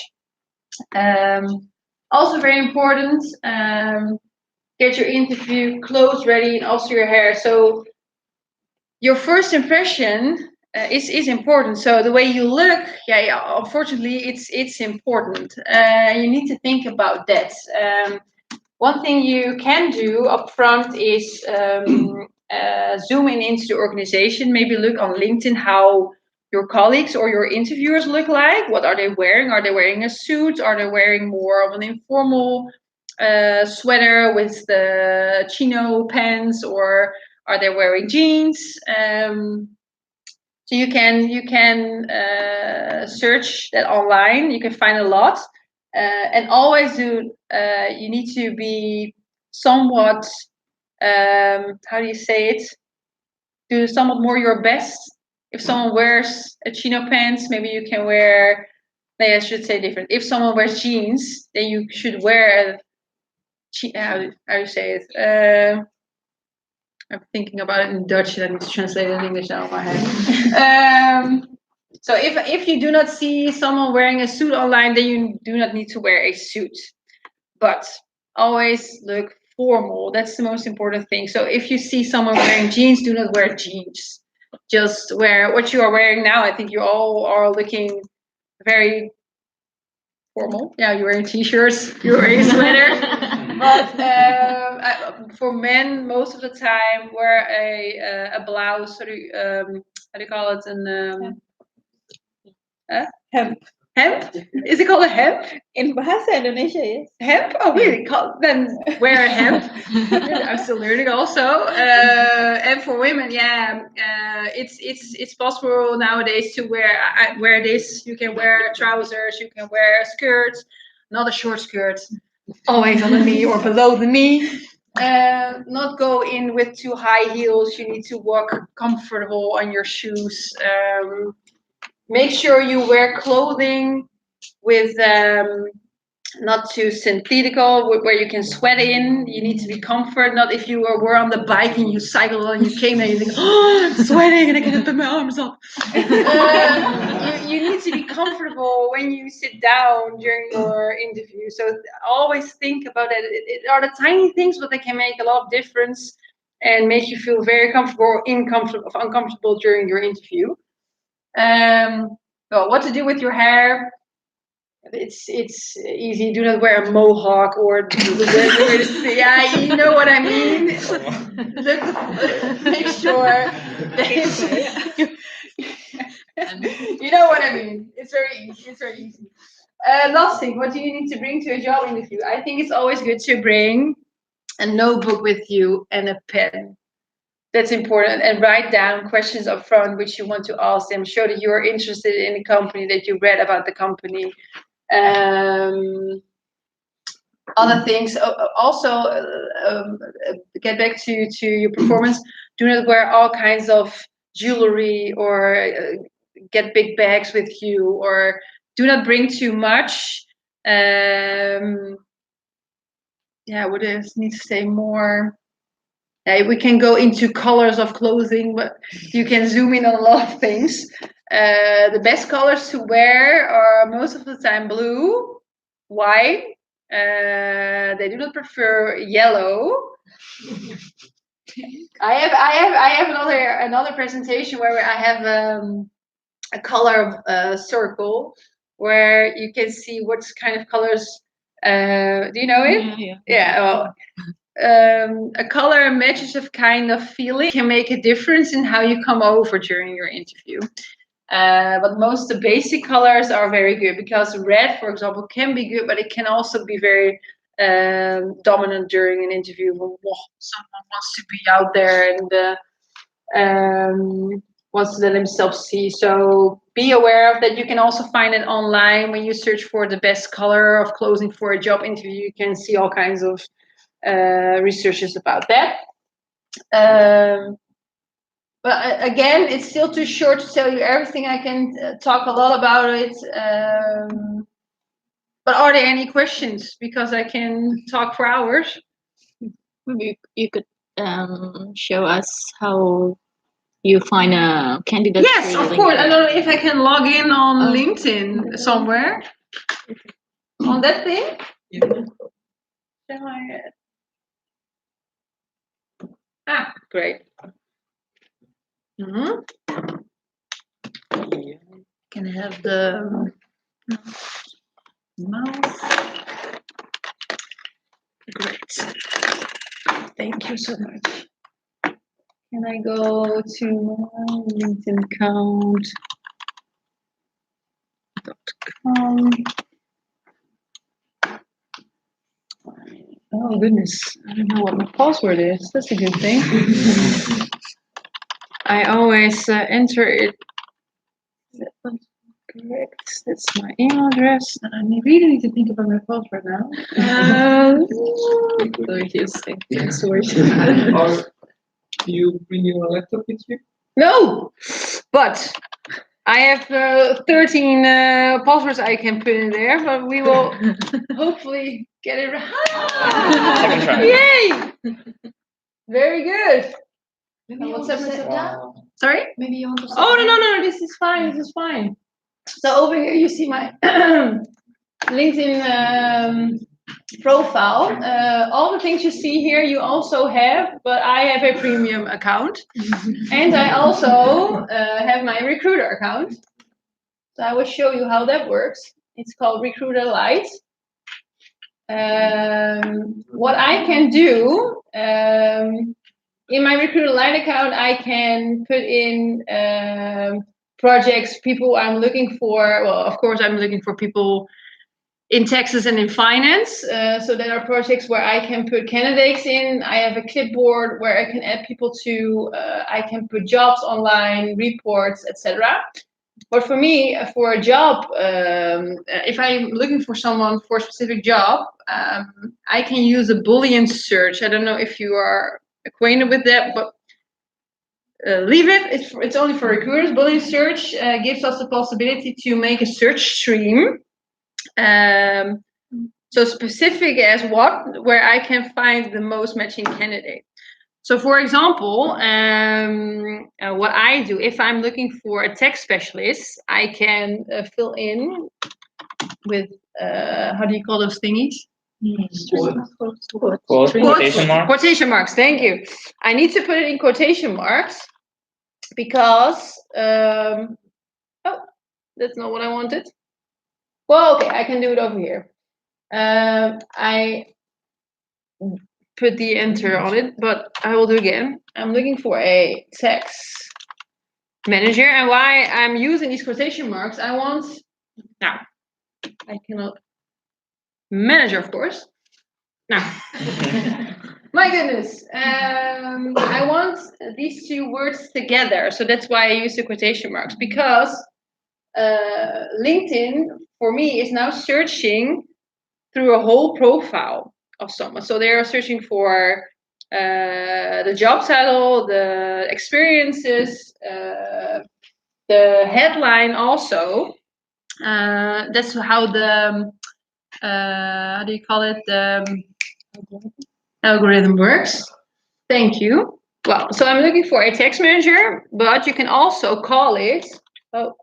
Also very important, get your interview clothes ready and also your hair. So your first impression is important. So the way you look, unfortunately, it's important. You need to think about that. One thing you can do up front is zoom in into the organization. Maybe look on LinkedIn how your colleagues or your interviewers look like. What are they wearing? Are they wearing a suit? Are they wearing more of an informal sweater with the chino pants, or are they wearing jeans? So you can search that online. You can find a lot, and always do. You need to be somewhat. How do you say it? Do somewhat more your best. If someone wears a chino pants, maybe you can wear. Maybe I should say different. If someone wears jeans, then you should wear. How do you say it? I'm thinking about it in Dutch and I need to translate it in English now in my head. So if you do not see someone wearing a suit online, then you do not need to wear a suit. But always look formal. That's the most important thing. So if you see someone wearing jeans, do not wear jeans. Just wear what you are wearing now. I think you all are looking very formal. Yeah, you're wearing t-shirts, you're wearing a sweater. But for men, most of the time, wear a blouse. How do you call it? Hemp. Hemp? Is it called a hemp? In Bahasa Indonesia, yes. Hemp? Oh, really? Then wear a hemp. I'm still learning also. And for women, it's possible nowadays to wear this. You can wear trousers. You can wear skirts, not a short skirt, always on the knee or below the knee. Not go in with too high heels. You need to walk comfortable on your shoes. Make sure you wear clothing with not too synthetical, where you can sweat in. You need to be comfort. Not if you were on the bike and you cycled and you came and you think, oh, I'm sweating and I can't put my arms up. You need to be comfortable when you sit down during your interview. So always think about it. It are the tiny things, but they can make a lot of difference and make you feel very comfortable or uncomfortable during your interview. Well, what to do with your hair? It's easy. Do not wear a mohawk or yeah, you know what I mean. Make sure that you know what I mean. It's very easy. It's very easy. Last thing, what do you need to bring to a job interview? I think it's always good to bring a notebook with you and a pen. That's important, and write down questions up front which you want to ask them. Show that you're interested in the company, that you read about the company. Other things. Also, get back to your performance. Do not wear all kinds of jewelry or get big bags with you, or do not bring too much. What do I need to say more? We can go into colors of clothing, but you can zoom in on a lot of things. The best colors to wear are most of the time blue, white. They do not prefer yellow. I have another presentation where I have a color circle where you can see what kind of colors. Do you know it? Yeah. Well, a color matches a kind of feeling can make a difference in how you come over during your interview. But most the basic colors are very good, because red, for example, can be good, but it can also be very dominant during an interview. Someone wants to be out there and wants to let himself see. So be aware of that. You can also find it online when you search for the best color of clothing for a job interview. You can see all kinds of researches about that. But again, it's still too short to tell you everything. I can talk a lot about it. But are there any questions? Because I can talk for hours. Maybe you could show us how you find a candidate? Yes, through of course. I LinkedIn? don't know if I can log in on Oh. LinkedIn somewhere. On that thing? Shall I, great. Mhm. Can I have the mouse? Great. Thank you so much. Can I go to my LinkedIn account? .com. Oh goodness, I don't know what my password is. That's a good thing. I always enter it. Correct. That's my email address, and I really need to think about my password now. Or do you bring your laptop with you? No, but I have 13 passwords I can put in there, but we will hopefully get it right. Second try. Yay! Very good. Maybe you What's want to up, set Marcel? that? Wow. Sorry? Maybe you want to set Oh, that? no, this is fine, this is fine. So over here you see my LinkedIn profile. All the things you see here you also have, but I have a premium account. And I also have my recruiter account. So I will show you how that works. It's called Recruiter Lite. What I can do, in my Recruiter Lite account, I can put in projects, people I'm looking for. Well, of course, I'm looking for people in taxes and in finance. So there are projects where I can put candidates in. I have a clipboard where I can add people to. I can put jobs online, reports, etc. But for me, for a job, if I'm looking for someone for a specific job, I can use a Boolean search. I don't know if you are acquainted with that, but leave it. It's only for recruiters. Boolean search gives us the possibility to make a search stream. So specific as what, where I can find the most matching candidate. So for example, what I do, if I'm looking for a tax specialist, I can fill in with, how do you call those thingies? Quotation marks. Quotation marks, thank you. I need to put it in quotation marks because, oh, that's not what I wanted. Well, okay, I can do it over here. I put the enter on it, but I will do again. I'm looking for a tax manager, and why I'm using these quotation marks, I want, now, I cannot, manager, of course. Now, my goodness, I want these two words together, so that's why I use the quotation marks, because LinkedIn, for me, is now searching through a whole profile of someone. So they are searching for the job title, the experiences, the headline also. That's how the, how do you call it? The algorithm works. Thank you. Well, so I'm looking for a tax manager, but you can also call it, oh,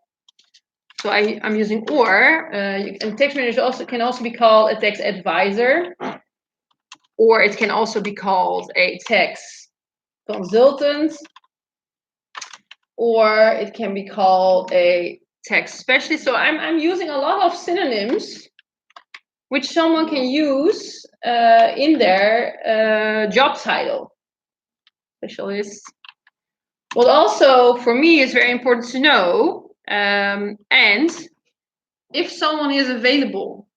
so I'm using or, and tax manager can also be called a tax advisor, or it can also be called a tax consultant, or it can be called a tax specialist. So I'm using a lot of synonyms which someone can use in their job title. Specialist. What also for me is very important to know, and if someone is available.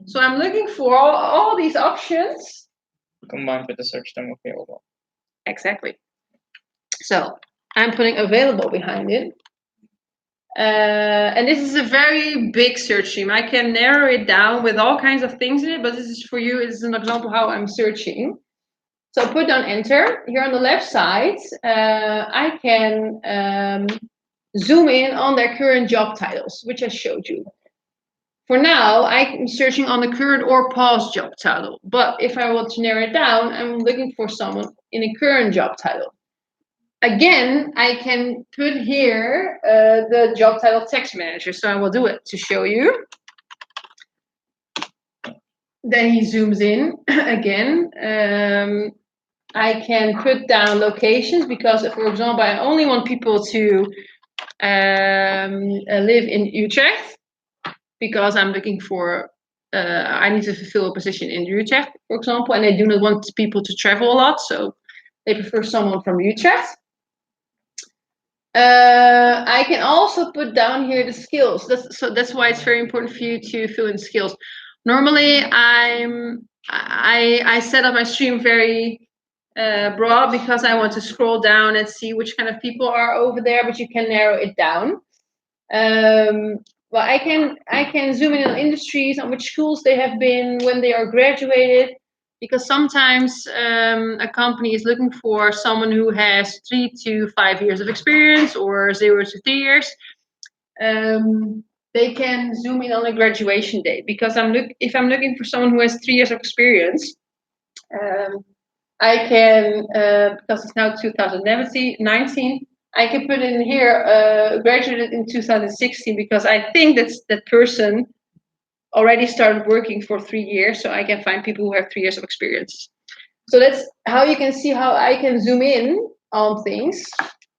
So I'm looking for all these options. Combined with the search term available. Exactly. So I'm putting available behind it. And this is a very big search stream. I can narrow it down with all kinds of things in it, but this is for you, it's an example how I'm searching. So put down enter. Here on the left side, I can zoom in on their current job titles, which I showed you. for now, I'm searching on the current or past job title. But if I want to narrow it down, I'm looking for someone in a current job title. Again, I can put here the job title tax manager. So I will do it to show you. Then he zooms in again. I can put down locations because, for example, I only want people to live in Utrecht because I'm looking for, I need to fulfill a position in Utrecht, for example, and I do not want people to travel a lot, so they prefer someone from Utrecht. I can also put down here the skills. That's why it's very important for you to fill in skills. Normally, I set up my stream very broad because I want to scroll down and see which kind of people are over there, but you can narrow it down. Well, I can zoom in on industries, on which schools they have been, when they are graduated, because sometimes a company is looking for someone who has 3 to 5 years of experience or 0 to 3 years. They can zoom in on a graduation date because if I'm looking for someone who has 3 years of experience, I can, because it's now 2019, I can put in here graduated in 2016 because I think that person already started working for 3 years, so I can find people who have 3 years of experience. So that's how you can see how I can zoom in on things.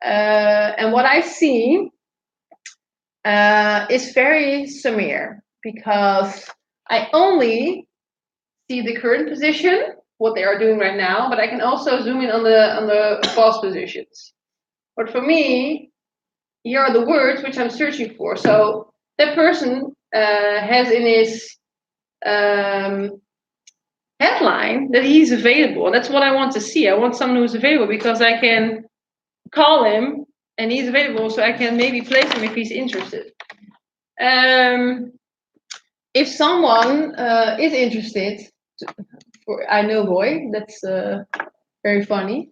And what I see is very similar because I only see the current position, what they are doing right now, but I can also zoom in on the past positions. But for me, here are the words which I'm searching for. So that person has in his headline that he's available. And that's what I want to see. I want someone who's available because I can call him and he's available, so I can maybe place him if he's interested. If someone is interested, I know Roy, that's very funny.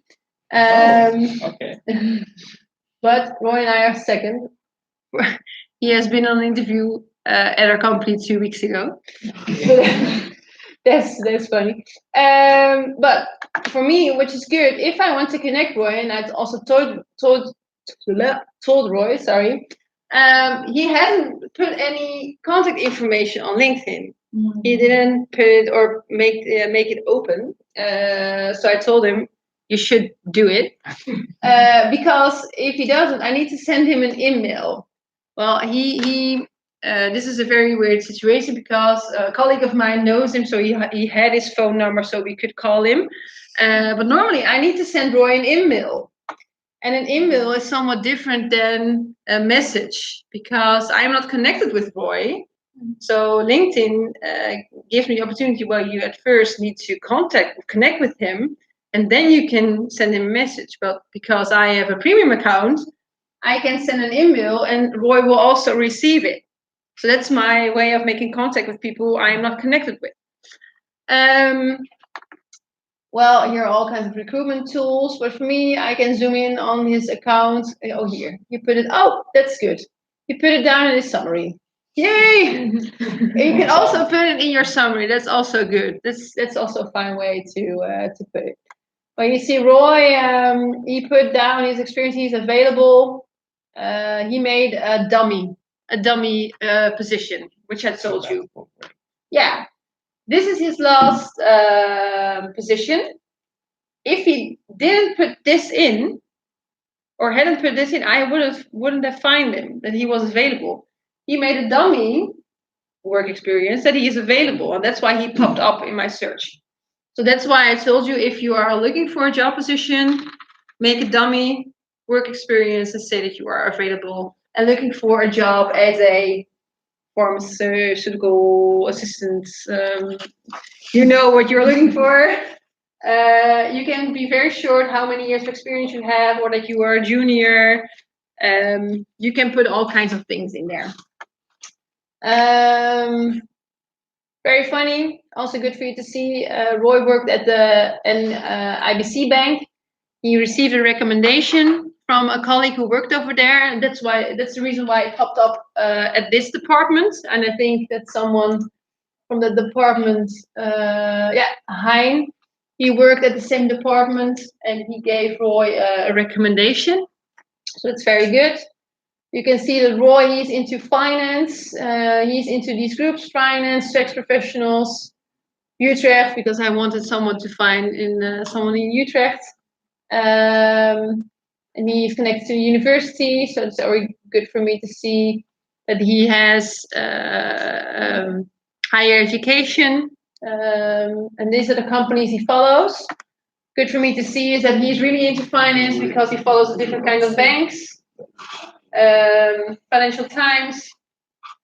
Okay. But Roy and I are second. He has been on an interview at our company 2 weeks ago. That's funny. But for me, which is good, if I want to connect Roy, and I also told Roy, sorry, he hasn't put any contact information on LinkedIn. He didn't put it or make it open. So I told him, you should do it. Because if he doesn't, I need to send him an email. Well, this is a very weird situation because a colleague of mine knows him, so he had his phone number, so we could call him. But normally, I need to send Roy an email. And an email is somewhat different than a message because I'm not connected with Roy. So LinkedIn gives me the opportunity where you at first need to connect with him, and then you can send him a message. But because I have a premium account, I can send an email and Roy will also receive it. So that's my way of making contact with people I am not connected with. Well, here are all kinds of recruitment tools, but for me, I can zoom in on his account. Oh, here, you put it, oh, that's good. You put it down in his summary. Yay! You can also put it in your summary. That's also good. That's also a fine way to put it. Well, you see Roy, he put down his experience, he's available. He made a dummy position, which I told you. Yeah. This is his last position. If he didn't put this in, or hadn't put this in, I wouldn't have found him that he was available. He made a dummy work experience that he is available, and that's why he popped up in my search. So that's why I told you, if you are looking for a job position, make a dummy work experience and say that you are available and looking for a job as a pharmaceutical assistant. You know what you're looking for. You can be very short how many years of experience you have, or that you are a junior. You can put all kinds of things in there. Very funny, also good for you to see. Roy worked at the IBC Bank. He received a recommendation from a colleague who worked over there, and that's the reason why it popped up at this department. And I think that someone from the department, Hein, he worked at the same department, and he gave Roy a recommendation. So it's very good. You can see that Roy, he's into finance. He's into these groups, finance, tax professionals, Utrecht, because I wanted someone to find someone in Utrecht. And he's connected to the university, so it's already good for me to see that he has higher education. And these are the companies he follows. Good for me to see is that he's really into finance because he follows the different kinds of banks, Financial Times.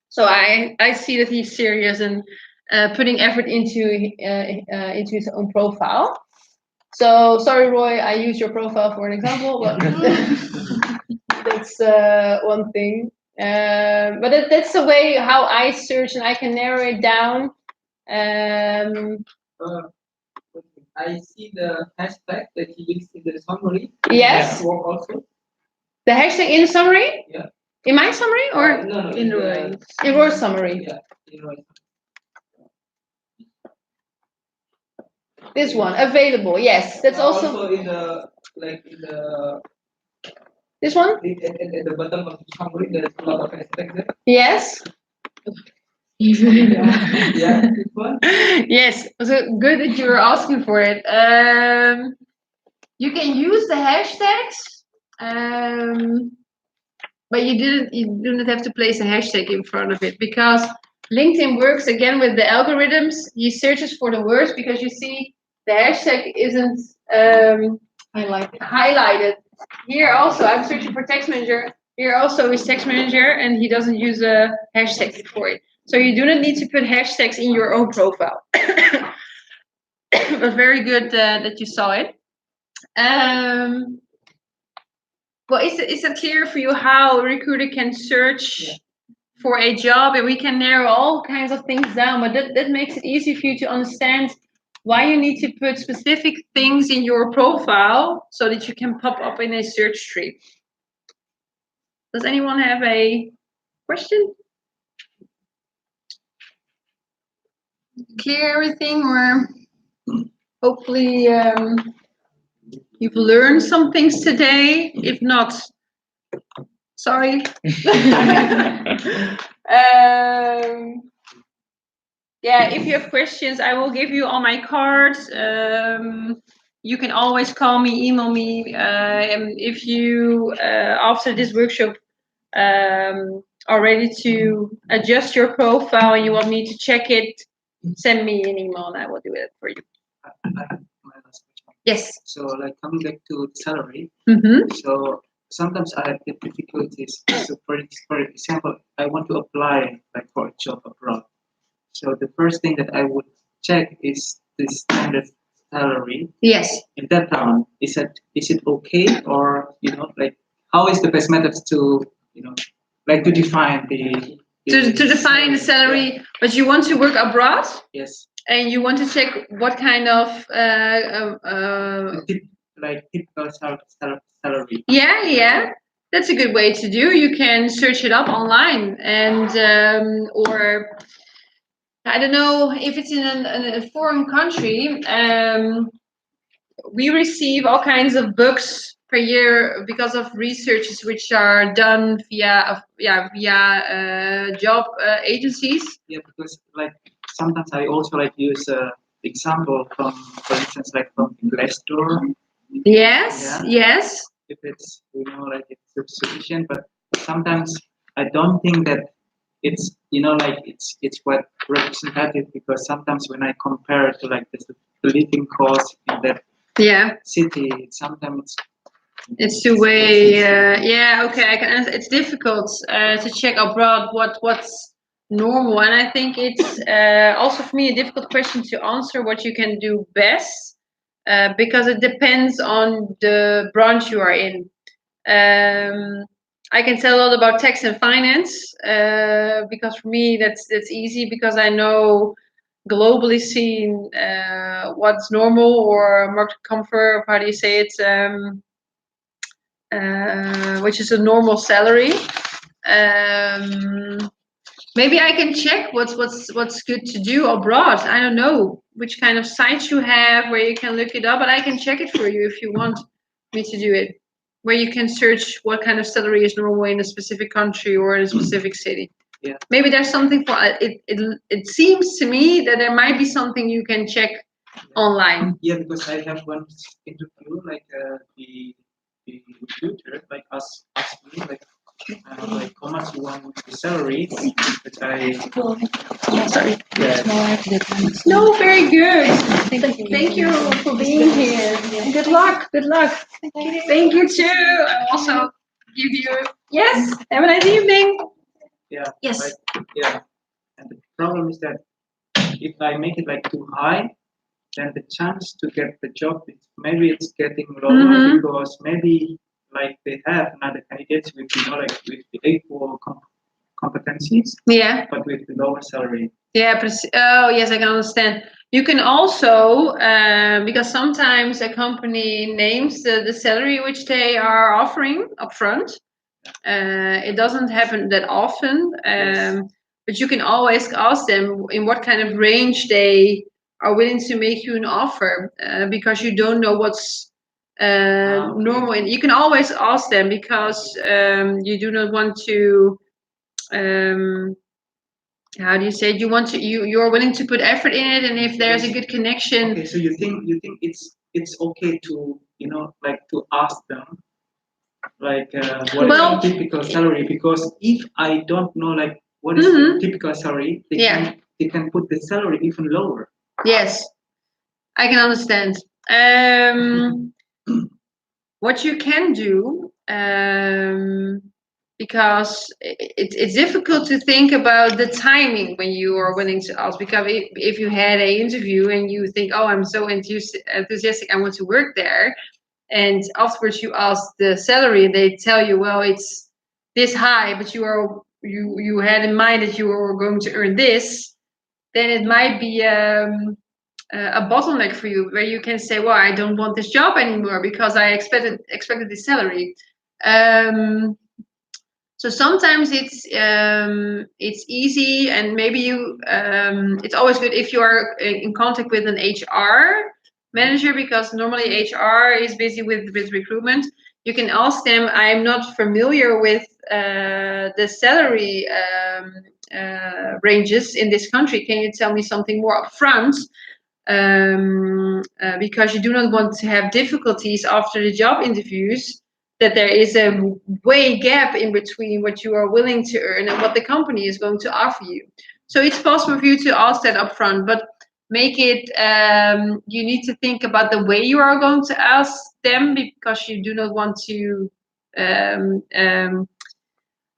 So I see that he's serious and putting effort into his own profile. So sorry, Roy, I use your profile for an example, but that's one thing. But that's the way how I search, and I can narrow it down. I see the hashtag that you used in the summary. Yes. Work also. The hashtag in the summary? Yeah. In my summary or No, in your summary? Yeah, in Roy. This one, available. Yes, that's also in the this one. at the bottom of the summary. There's a lot of hashtags there. Yes. Yeah, this one. Yes, so good that you were asking for it. You can use the hashtags, but you do not have to place a hashtag in front of it, because LinkedIn works again with the algorithms. He searches for the words because you see the hashtag isn't highlighted. Here also, I'm searching for text manager. Here also is text manager, and he doesn't use a hashtag for it. So you do not need to put hashtags in your own profile. But very good that you saw it. Well, is it clear for you how a recruiter can search for a job? And we can narrow all kinds of things down, but that makes it easy for you to understand why you need to put specific things in your profile so that you can pop up in a search tree. Does anyone have a question? Clear everything, or hopefully you've learned some things today. If not, sorry. Yeah, if you have questions, I will give you all my cards. You can always call me, email me. And if you, after this workshop, are ready to adjust your profile and you want me to check it, send me an email and I will do it for you. My last question. Yes. So, like coming back to salary. Mm-hmm. So sometimes I have difficulties. So, for example, I want to apply like for a job abroad. So the first thing that I would check is the standard salary. Yes. In that town, is it okay, or like how is the best method to like to define the to define the salary, but you want to work abroad? Yes. And you want to check what kind of like typical salary. Yeah. That's a good way to do. You can search it up online, and or I don't know if it's in a foreign country. We receive all kinds of books per year because of researches which are done via job agencies. Yeah, because like sometimes I also like use example from, for instance, like from Glassdoor. Yes. Yes. If it's like it's sufficient, but sometimes I don't think that it's like it's quite representative, because sometimes when I compare it to like the living cost in that city, sometimes it's two way. Okay, I can answer. It's difficult to check abroad what's normal, and I think it's also for me a difficult question to answer what you can do best, because it depends on the branch you are in. I can tell a lot about tax and finance because for me that's easy, because I know globally seen what's normal or market comfort. How do you say it? which is a normal salary. Maybe I can check what's good to do abroad. I don't know which kind of sites you have where you can look it up, but I can check it for you if you want me to do it. Where you can search what kind of salary is normal in a specific country or in a specific city. Yeah. Maybe there's something for it. It seems to me that there might be something you can check online. Yeah, because I have one interview, like the recruiter, like asked me, like how much you want the salary, which I Sorry. yeah. No, very good. Thank you. Thank you for being here. Good luck. Good luck. Thank you too. I also give you yes. Have a nice evening. Yeah. Yes. Like, yeah. And the problem is that if I make it like too high, then the chance to get the job maybe it's getting lower Mhm. because maybe like they have another candidates with like with the equal competencies, Yeah. but with the lower salary. Yeah. Oh yes, I can understand. You can also because sometimes a company names the salary which they are offering upfront. It doesn't happen that often, Yes. but you can always ask them in what kind of range they are willing to make you an offer because you don't know what's Okay. normal. And you can always ask them because you do not want to. How do you say it? You want to you're willing to put effort in it, and if there's a good connection, Okay, so you think it's okay to like to ask them like what is Well- the typical salary, because if I don't know like what is Mhm. the typical salary, Yeah. they can put the salary even lower. yes, I can understand. What you can do, because it's difficult to think about the timing when you are willing to ask. Because if you had an interview and you think, oh, I'm so enthusiastic, I want to work there, and afterwards you ask the salary, and they tell you, well, it's this high, but you had in mind that you were going to earn this, then it might be a bottleneck for you where you can say, well, I don't want this job anymore because I expected this salary. So sometimes it's easy, and maybe it's always good if you are in contact with an HR manager, because normally HR is busy with recruitment. You can ask them, I'm not familiar with the salary ranges in this country. Can you tell me something more upfront? Because you do not want to have difficulties after the job interviews, that there is a way gap in between what you are willing to earn and what the company is going to offer you. So it's possible for you to ask that upfront, but make it, you need to think about the way you are going to ask them, because you do not want to,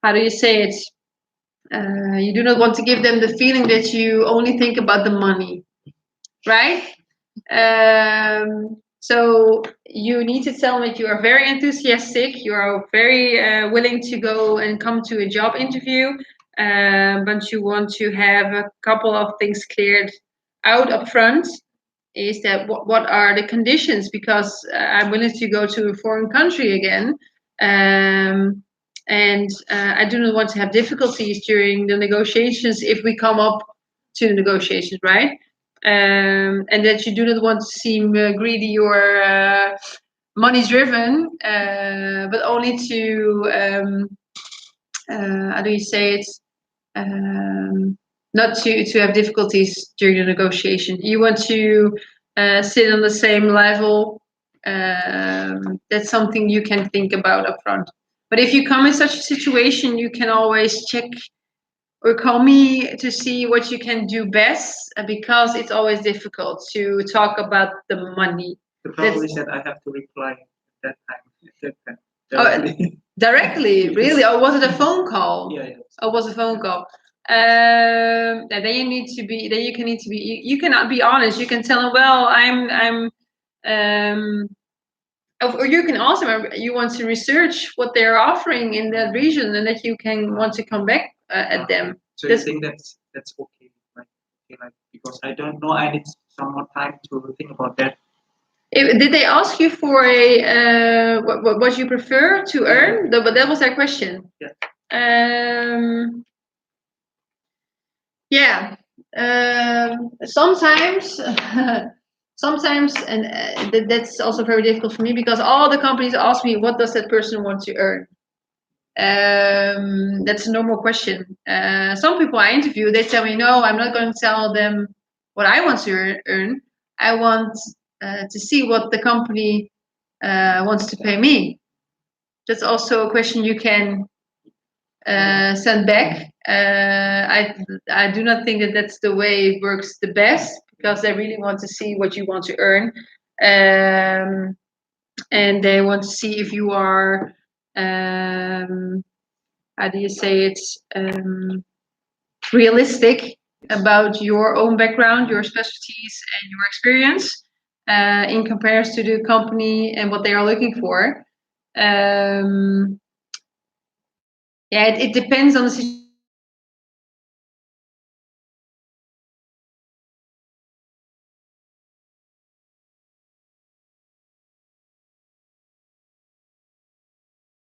how do you say it? You do not want to give them the feeling that you only think about the money, right? So you need to tell them that you are very enthusiastic, you are very willing to go and come to a job interview, but you want to have a couple of things cleared out up front. Is that what are the conditions? Because I'm willing to go to a foreign country again, and I do not want to have difficulties during the negotiations if we come up to the negotiations, right? And that you do not want to seem greedy or money driven, but only to how do you say it? Not to have difficulties during the negotiation. You want to sit on the same level. That's something you can think about upfront. But if you come in such a situation, you can always check or call me to see what you can do best, because it's always difficult to talk about the money. The problem is that I have to reply at that time. Directly. Directly, really? Or was it a phone call? Yeah. Or was it a phone call? Then you need to be. Then you can need to be. You cannot be honest. You can tell them, well, I'm. Or you can also you want to research what they're offering in that region, and that you can want to come back at them. So you think that's okay, like because I don't know, I need some more time to think about that. Did they ask you for a what you prefer to earn? But that was their question. Yeah. Sometimes, sometimes, and that's also very difficult for me because all the companies ask me, what does that person want to earn? That's a normal question. Some people I interview, they tell me, no, I'm not going to tell them what I want to earn. I want to see what the company wants to pay me. That's also a question you can send back. I do not think that that's the way it works the best because they really want to see what you want to earn, and they want to see if you are how do you say it, realistic about your own background, your specialties, and your experience in comparison to the company and what they are looking for. Yeah, it depends on the situation.